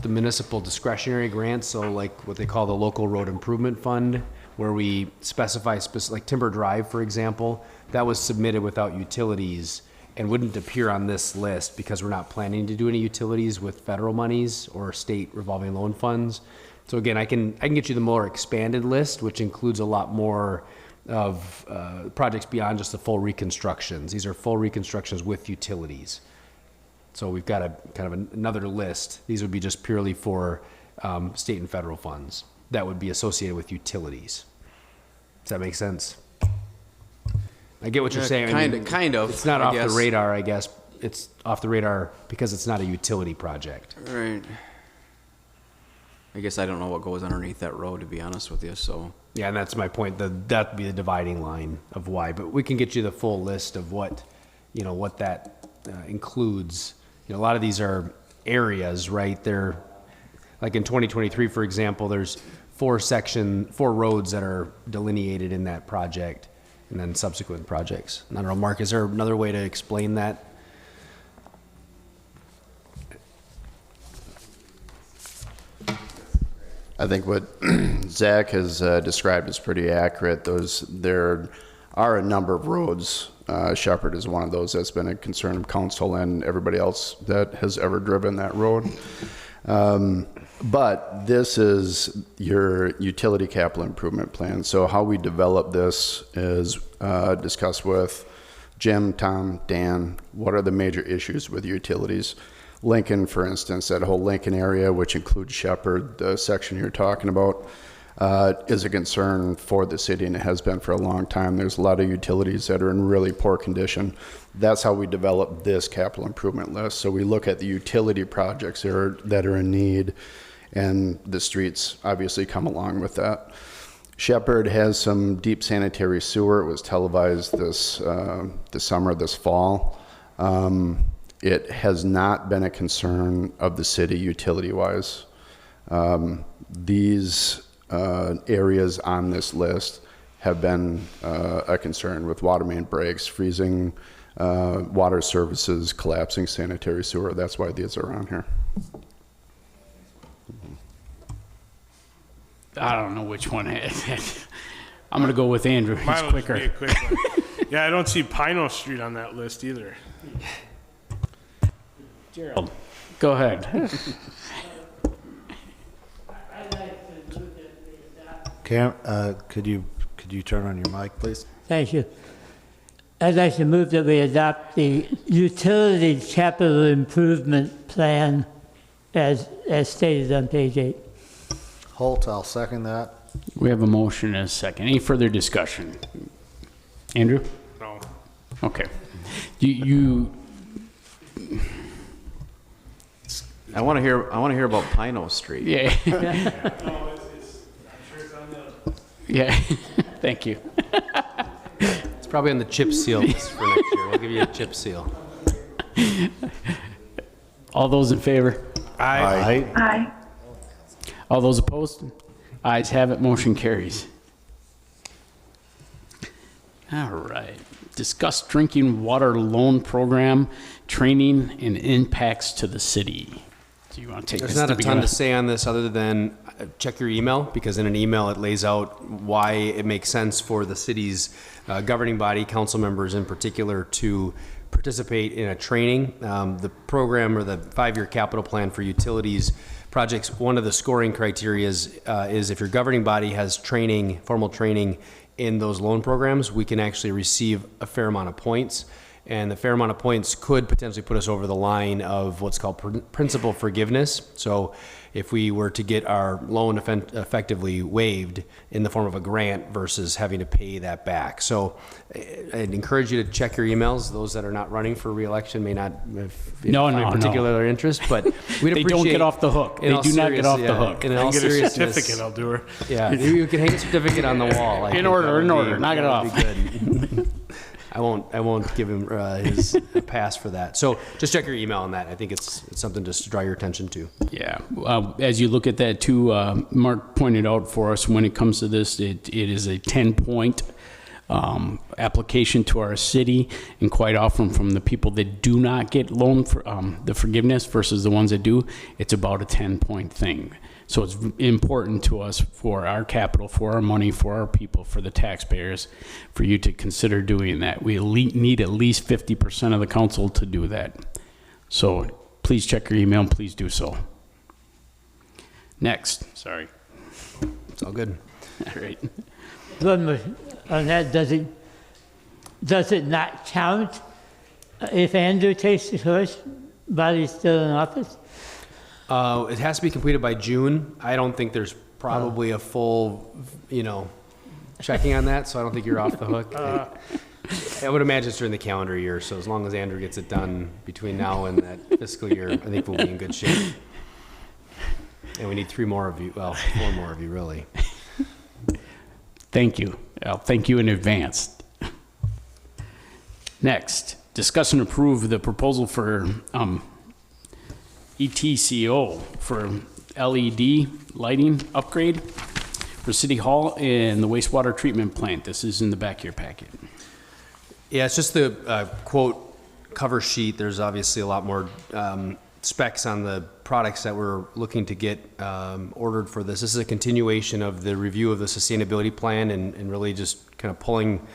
the municipal discretionary grants, so like what they call the local road improvement fund, where we specify like Timber Drive, for example, that was submitted without utilities and wouldn't appear on this list because we're not planning to do any utilities with federal monies or state revolving loan funds. So again, I can get you the more expanded list, which includes a lot more of projects beyond just the full reconstructions. These are full reconstructions with utilities. So we've got a kind of another list. These would be just purely for state and federal funds that would be associated with utilities. Does that make sense? I get what you're saying. Kind of. It's not off the radar, I guess. It's off the radar because it's not a utility project. Right. I guess I don't know what goes underneath that road, to be honest with you, so. Yeah, and that's my point. That'd be the dividing line of why. But we can get you the full list of what that includes. A lot of these are areas, right? They're, like in 2023, for example, there's 4 roads that are delineated in that project, and then subsequent projects. I don't know, Mark, is there another way to explain that? I think what Zach has described is pretty accurate. There are a number of roads. Shepherd is one of those that's been a concern of council and everybody else that has ever driven that road. But this is your utility capital improvement plan. So how we develop this is discussed with Jim, Tom, Dan. What are the major issues with utilities? Lincoln, for instance, that whole Lincoln area, which includes Shepherd, the section you're talking about, is a concern for the city, and it has been for a long time. There's a lot of utilities that are in really poor condition. That's how we develop this capital improvement list. So we look at the utility projects that are in need, and the streets obviously come along with that. Shepherd has some deep sanitary sewer. It was televised this fall. It has not been a concern of the city utility-wise. These areas on this list have been a concern with water main breaks, freezing water services, collapsing sanitary sewer. That's why these are on here. I don't know which one. I'm going to go with Andrew. He's Mine will just quicker. be a quick one. Yeah, I don't see Pino Street on that list either. Gerald, go ahead. Cam, could you turn on your mic, please? Thank you. I'd like to move that we adopt the utility capital improvement plan as stated on page 8. Holt, I'll second that. We have a motion and a second. Any further discussion? Andrew? No. Okay. I want to hear about Pino Street. Yeah. No, I'm sure it's on the Yeah. Thank you. It's probably on the chip seal for next year. We'll give you a chip seal. All those in favor? Aye. Aye. All those opposed? Ayes have it, motion carries. All right. Discuss drinking water loan program, training, and impacts to the city. Do you want to take There's this not to a begin ton to with? say on this other than check your email, because in an email it lays out why it makes sense for the city's governing body, council members in particular, to participate in a training. The program, or the 5-year capital plan for utilities projects, one of the scoring criteria is if your governing body has training, formal training in those loan programs, we can actually receive a fair amount of points. And the fair amount of points could potentially put us over the line of what's called principal forgiveness. So if we were to get our loan effectively waived in the form of a grant versus having to pay that back. So I'd encourage you to check your emails. Those that are not running for re-election may not find particular interest, but we'd They appreciate... don't get off the hook. They do not get off the hook. In I all can get a seriousness, certificate, I'll do her. Yeah, you can hang a certificate on the wall. In order, knock it off. Good. I won't give him his pass for that. So just check your email on that. I think it's something just to draw your attention to. Yeah. As you look at that too, Mark pointed out for us, when it comes to this, it is a 10-point application to our city, and quite often from the people that do not get loan for the forgiveness versus the ones that do, it's about a 10-point thing. So it's important to us, for our capital, for our money, for our people, for the taxpayers, for you to consider doing that. We need at least 50% of the council to do that. So please check your email and please do so. Next. Sorry. It's all good. All right. One more on that, does it not count if Andrew takes the course while he's still in office? It has to be completed by June. I don't think there's probably a full, checking on that, so I don't think you're off the hook. I would imagine it's during the calendar year, so as long as Andrew gets it done between now and that fiscal year, I think we'll be in good shape. And we need 4 more of you, really. Thank you. I'll thank you in advance. Next, discuss and approve the proposal for ETCO for LED lighting upgrade for City Hall and the wastewater treatment plant. This is in the back of your packet. Yeah, it's just the quote cover sheet. There's obviously a lot more specs on the products that we're looking to get ordered for this. This is a continuation of the review of the sustainability plan and really just kind of pulling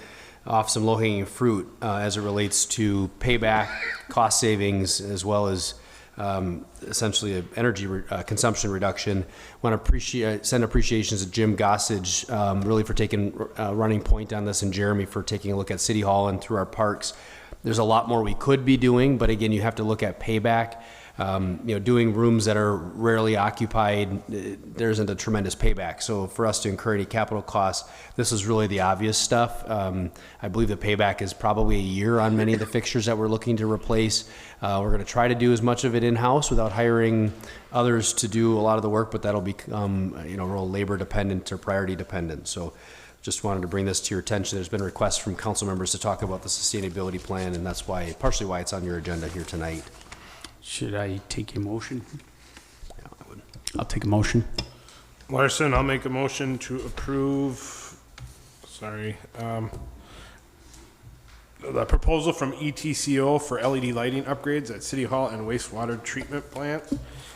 off some low-hanging fruit as it relates to payback, cost savings, as well as essentially energy consumption reduction. Want to send appreciations to Jim Gossage really for taking running point on this, and Jeremy for taking a look at City Hall and through our parks. There's a lot more we could be doing, but again, you have to look at payback. Doing rooms that are rarely occupied, there isn't a tremendous payback. So for us to incur any capital costs, this is really the obvious stuff. I believe the payback is probably a year on many of the fixtures that we're looking to replace. We're going to try to do as much of it in-house without hiring others to do a lot of the work, but that'll become, real labor dependent or priority dependent. So just wanted to bring this to your attention. There's been requests from council members to talk about the sustainability plan, and that's partially why it's on your agenda here tonight. Should I take a motion? Yeah, I would. I'll take a motion. Larson, I'll make a motion to approve, the proposal from ETCO for LED lighting upgrades at City Hall and wastewater treatment plant.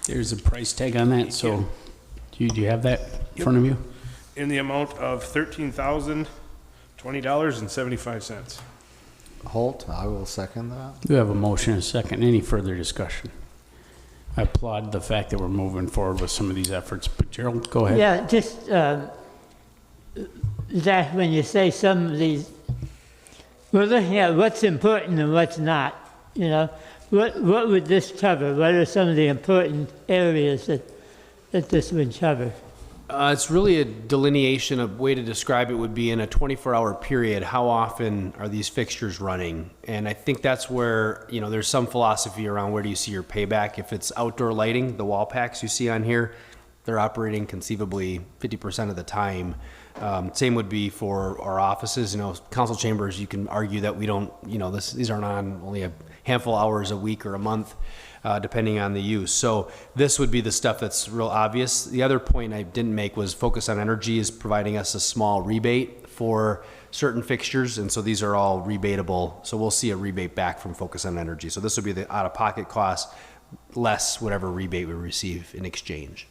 There's a price tag on that, so do you have that in front of you? In the amount of $13,020.75. Holt, I will second that. We have a motion and a second. Any further discussion? I applaud the fact that we're moving forward with some of these efforts, but Gerald, go ahead. Yeah, just, Zach, when you say some of these, we're looking at what's important and what's not, What would this cover? What are some of the important areas that this would cover? It's really a delineation. A way to describe it would be in a 24-hour period, how often are these fixtures running? And I think that's where, there's some philosophy around where do you see your payback. If it's outdoor lighting, the wall packs you see on here, they're operating conceivably 50% of the time. Same would be for our offices. Council chambers, you can argue that we don't, these aren't on only a handful of hours a week or a month. Depending on the use. So this would be the stuff that's real obvious. The other point I didn't make was focus on energy is providing us a small rebate for certain fixtures, and so these are all rebatable. So we'll see a rebate back from Focus on Energy. So this will be the out-of-pocket cost less whatever rebate we receive in exchange.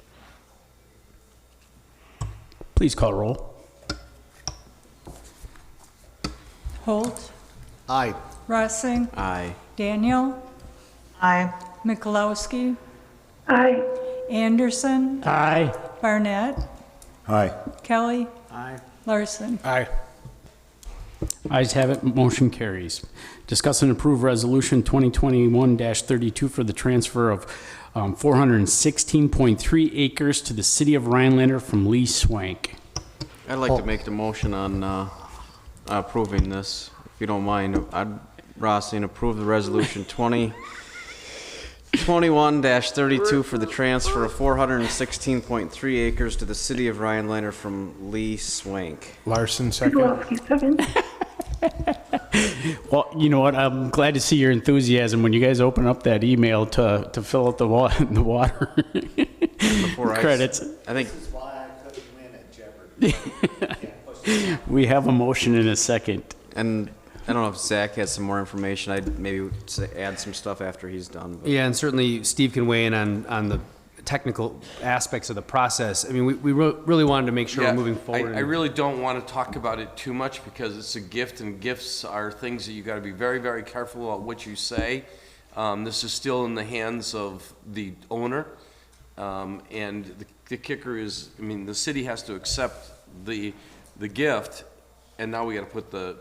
Please call roll. Holt, Aye. Russing, Aye. Daniel, Aye. Mikulowski, Aye. Anderson, Aye. Barnett, Aye. Kelly, Aye. Larson. Aye. Ayes have it, motion carries. Discuss and approve Resolution 2021-32 for the transfer of 416.3 acres to the city of Rhinelander from Lee Swank. I'd like to make the motion on approving this, if you don't mind. I'd, Rossing, approve the resolution 2021-32 for the transfer of 416.3 acres to the city of Rhinelander from Lee Swank. Larson, second. Mikulowski, second. Well, you know what? I'm glad to see your enthusiasm when you guys open up that email to fill out the water Before credits. I think This is why I couldn't win at Jeopardy. We have a motion in a second. And I don't know if Zach has some more information. I'd maybe add some stuff after he's done. But. Yeah, and certainly Steve can weigh in on the technical aspects of the process. I mean, we really wanted to make sure we're moving forward. I really don't want to talk about it too much because it's a gift, and gifts are things that you got to be very, very careful about what you say. This is still in the hands of the owner, and the kicker is, I mean, the city has to accept the gift, and now we got to put the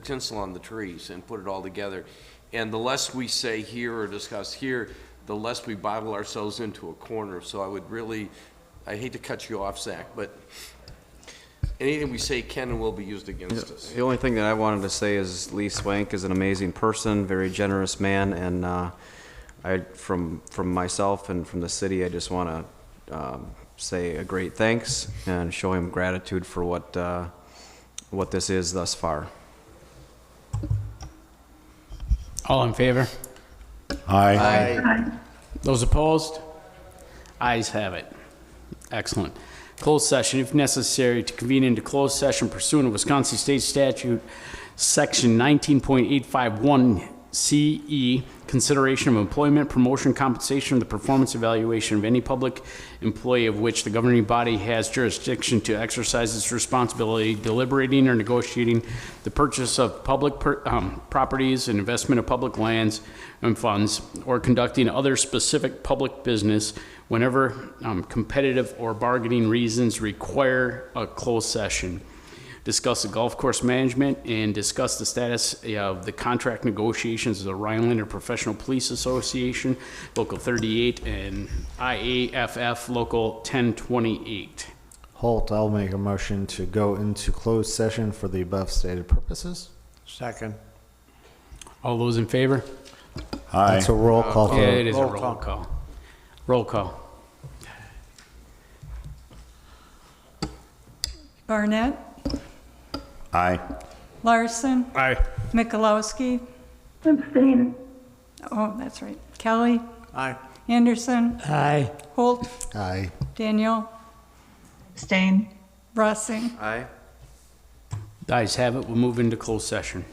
tinsel on the trees and put it all together. And the less we say here or discuss here, the less we bottle ourselves into a corner. So I hate to cut you off, Zach, but anything we say can and will be used against us. The only thing that I wanted to say is Lee Swank is an amazing person, very generous man, and from myself and from the city, I just want to say a great thanks and show him gratitude for what this is thus far. All in favor? Aye. Aye. Those opposed? Ayes have it. Excellent. Closed session, if necessary, to convene into closed session pursuant to Wisconsin State Statute, Section 19.851 CE, consideration of employment, promotion, compensation, or the performance evaluation of any public employee of which the governing body has jurisdiction to exercise its responsibility, deliberating or negotiating the purchase of public properties and investment of public lands and funds, or conducting other specific public business whenever competitive or bargaining reasons require a closed session. Discuss the golf course management and discuss the status of the contract negotiations of the Rhinelander Professional Police Association, Local 38, and IAFF Local 1028. Holt, I'll make a motion to go into closed session for the above stated purposes. Second. All those in favor? Aye. That's a roll call. Yeah, it is a Roll roll call. call. Roll call. Barnett, Aye. Larson, Aye. Mikulowski. Abstain. Oh, that's right. Kelly, Aye. Anderson, Aye. Holt, Aye. Daniel, Abstain. Russing. Aye. The ayes have it. We'll move into closed session.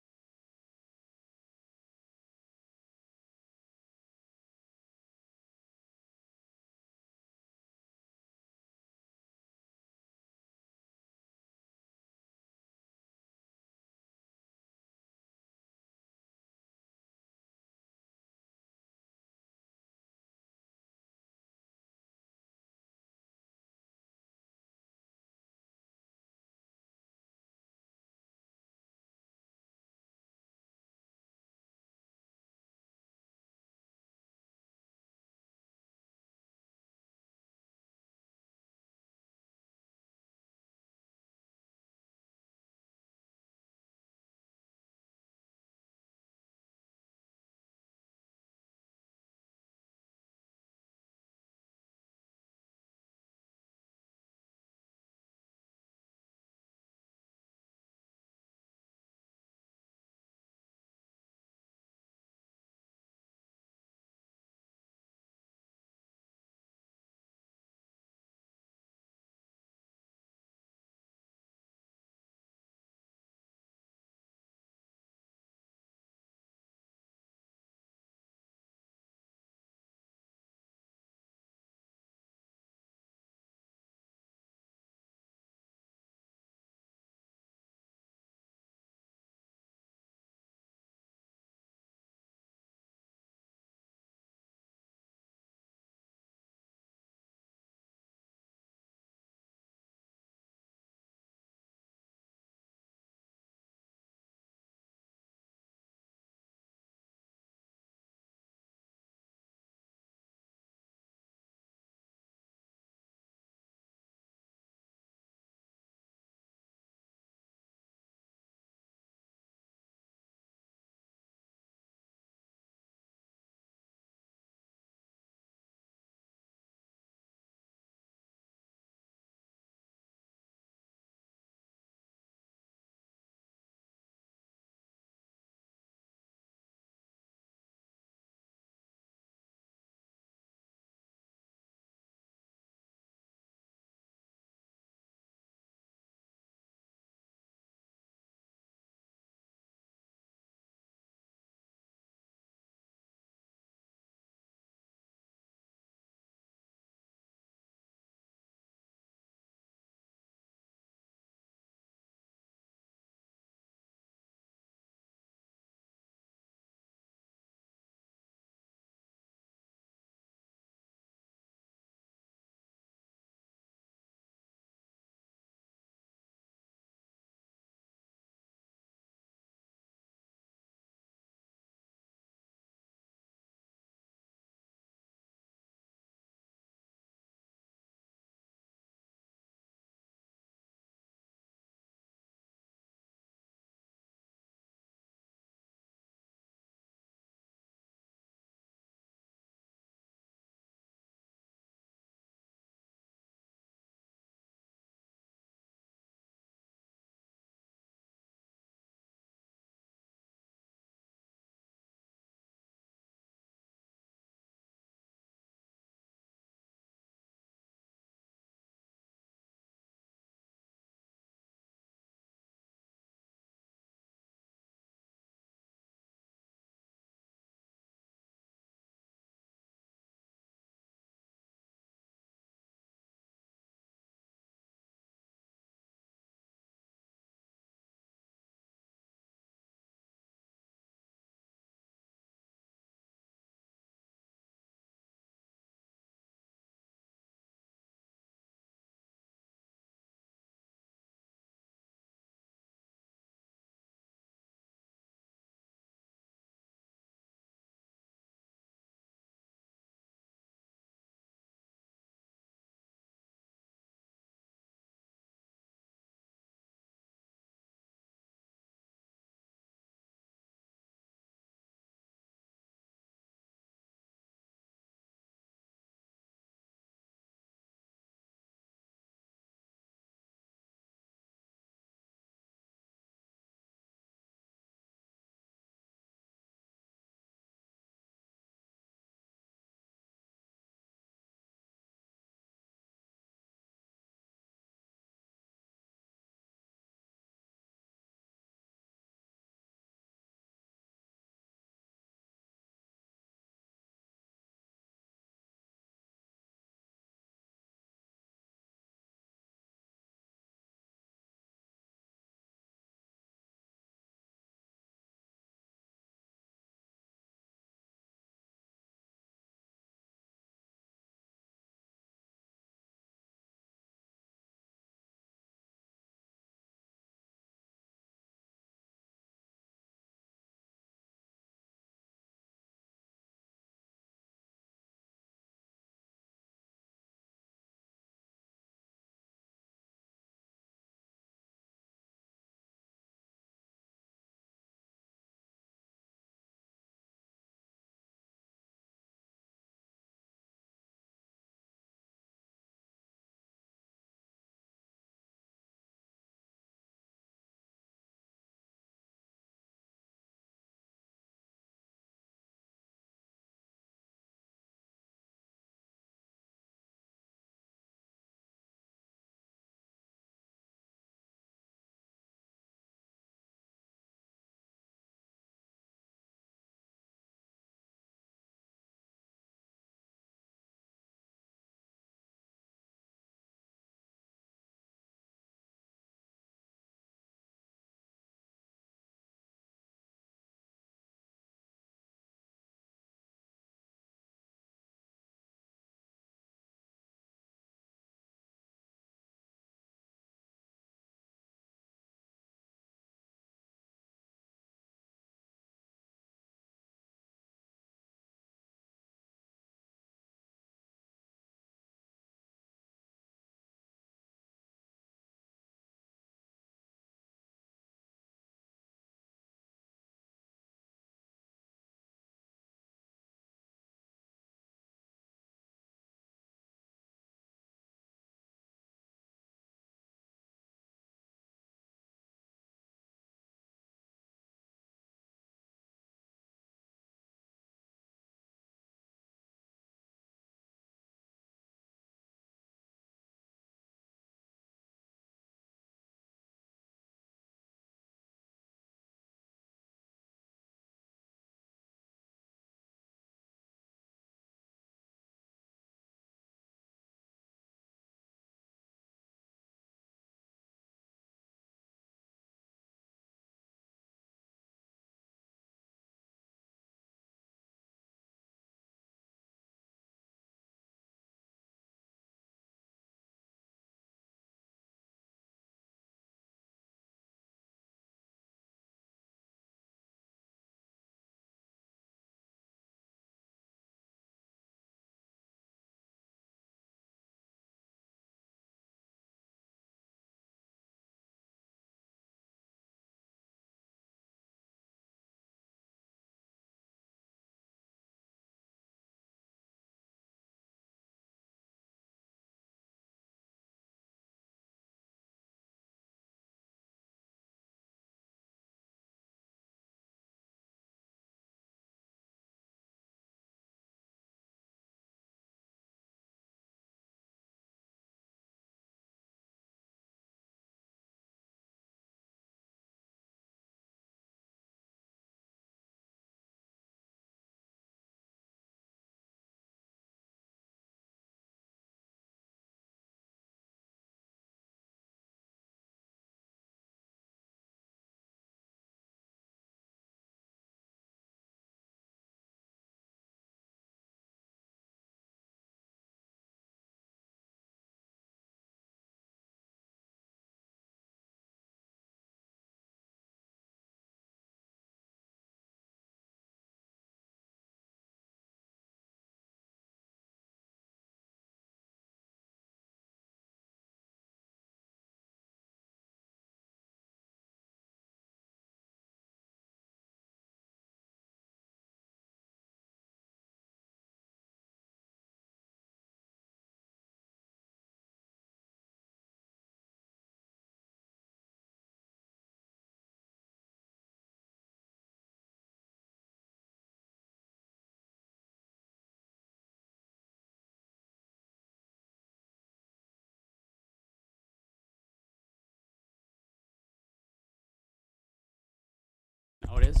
Oh, it is?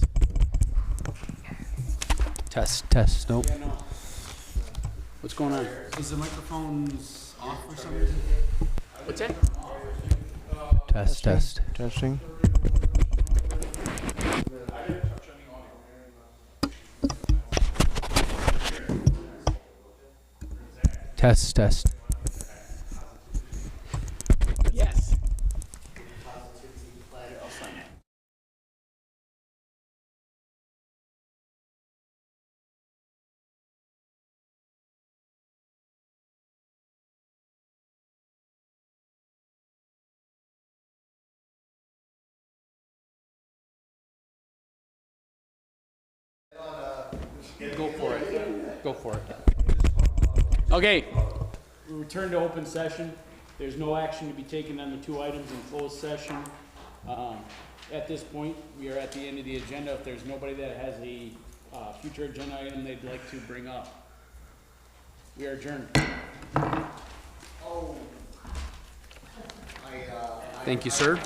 Test, nope. Yeah, no. What's going on? Is the microphones off for some reason? What's that? Test. Testing. Test. Yes. Go for it. Go for it. Okay, We return to open session. There's no action to be taken on the two items in closed session. At this point, we are at the end of the agenda. If there's nobody that has a future agenda item they'd like to bring up, we are adjourned. Thank you, sir.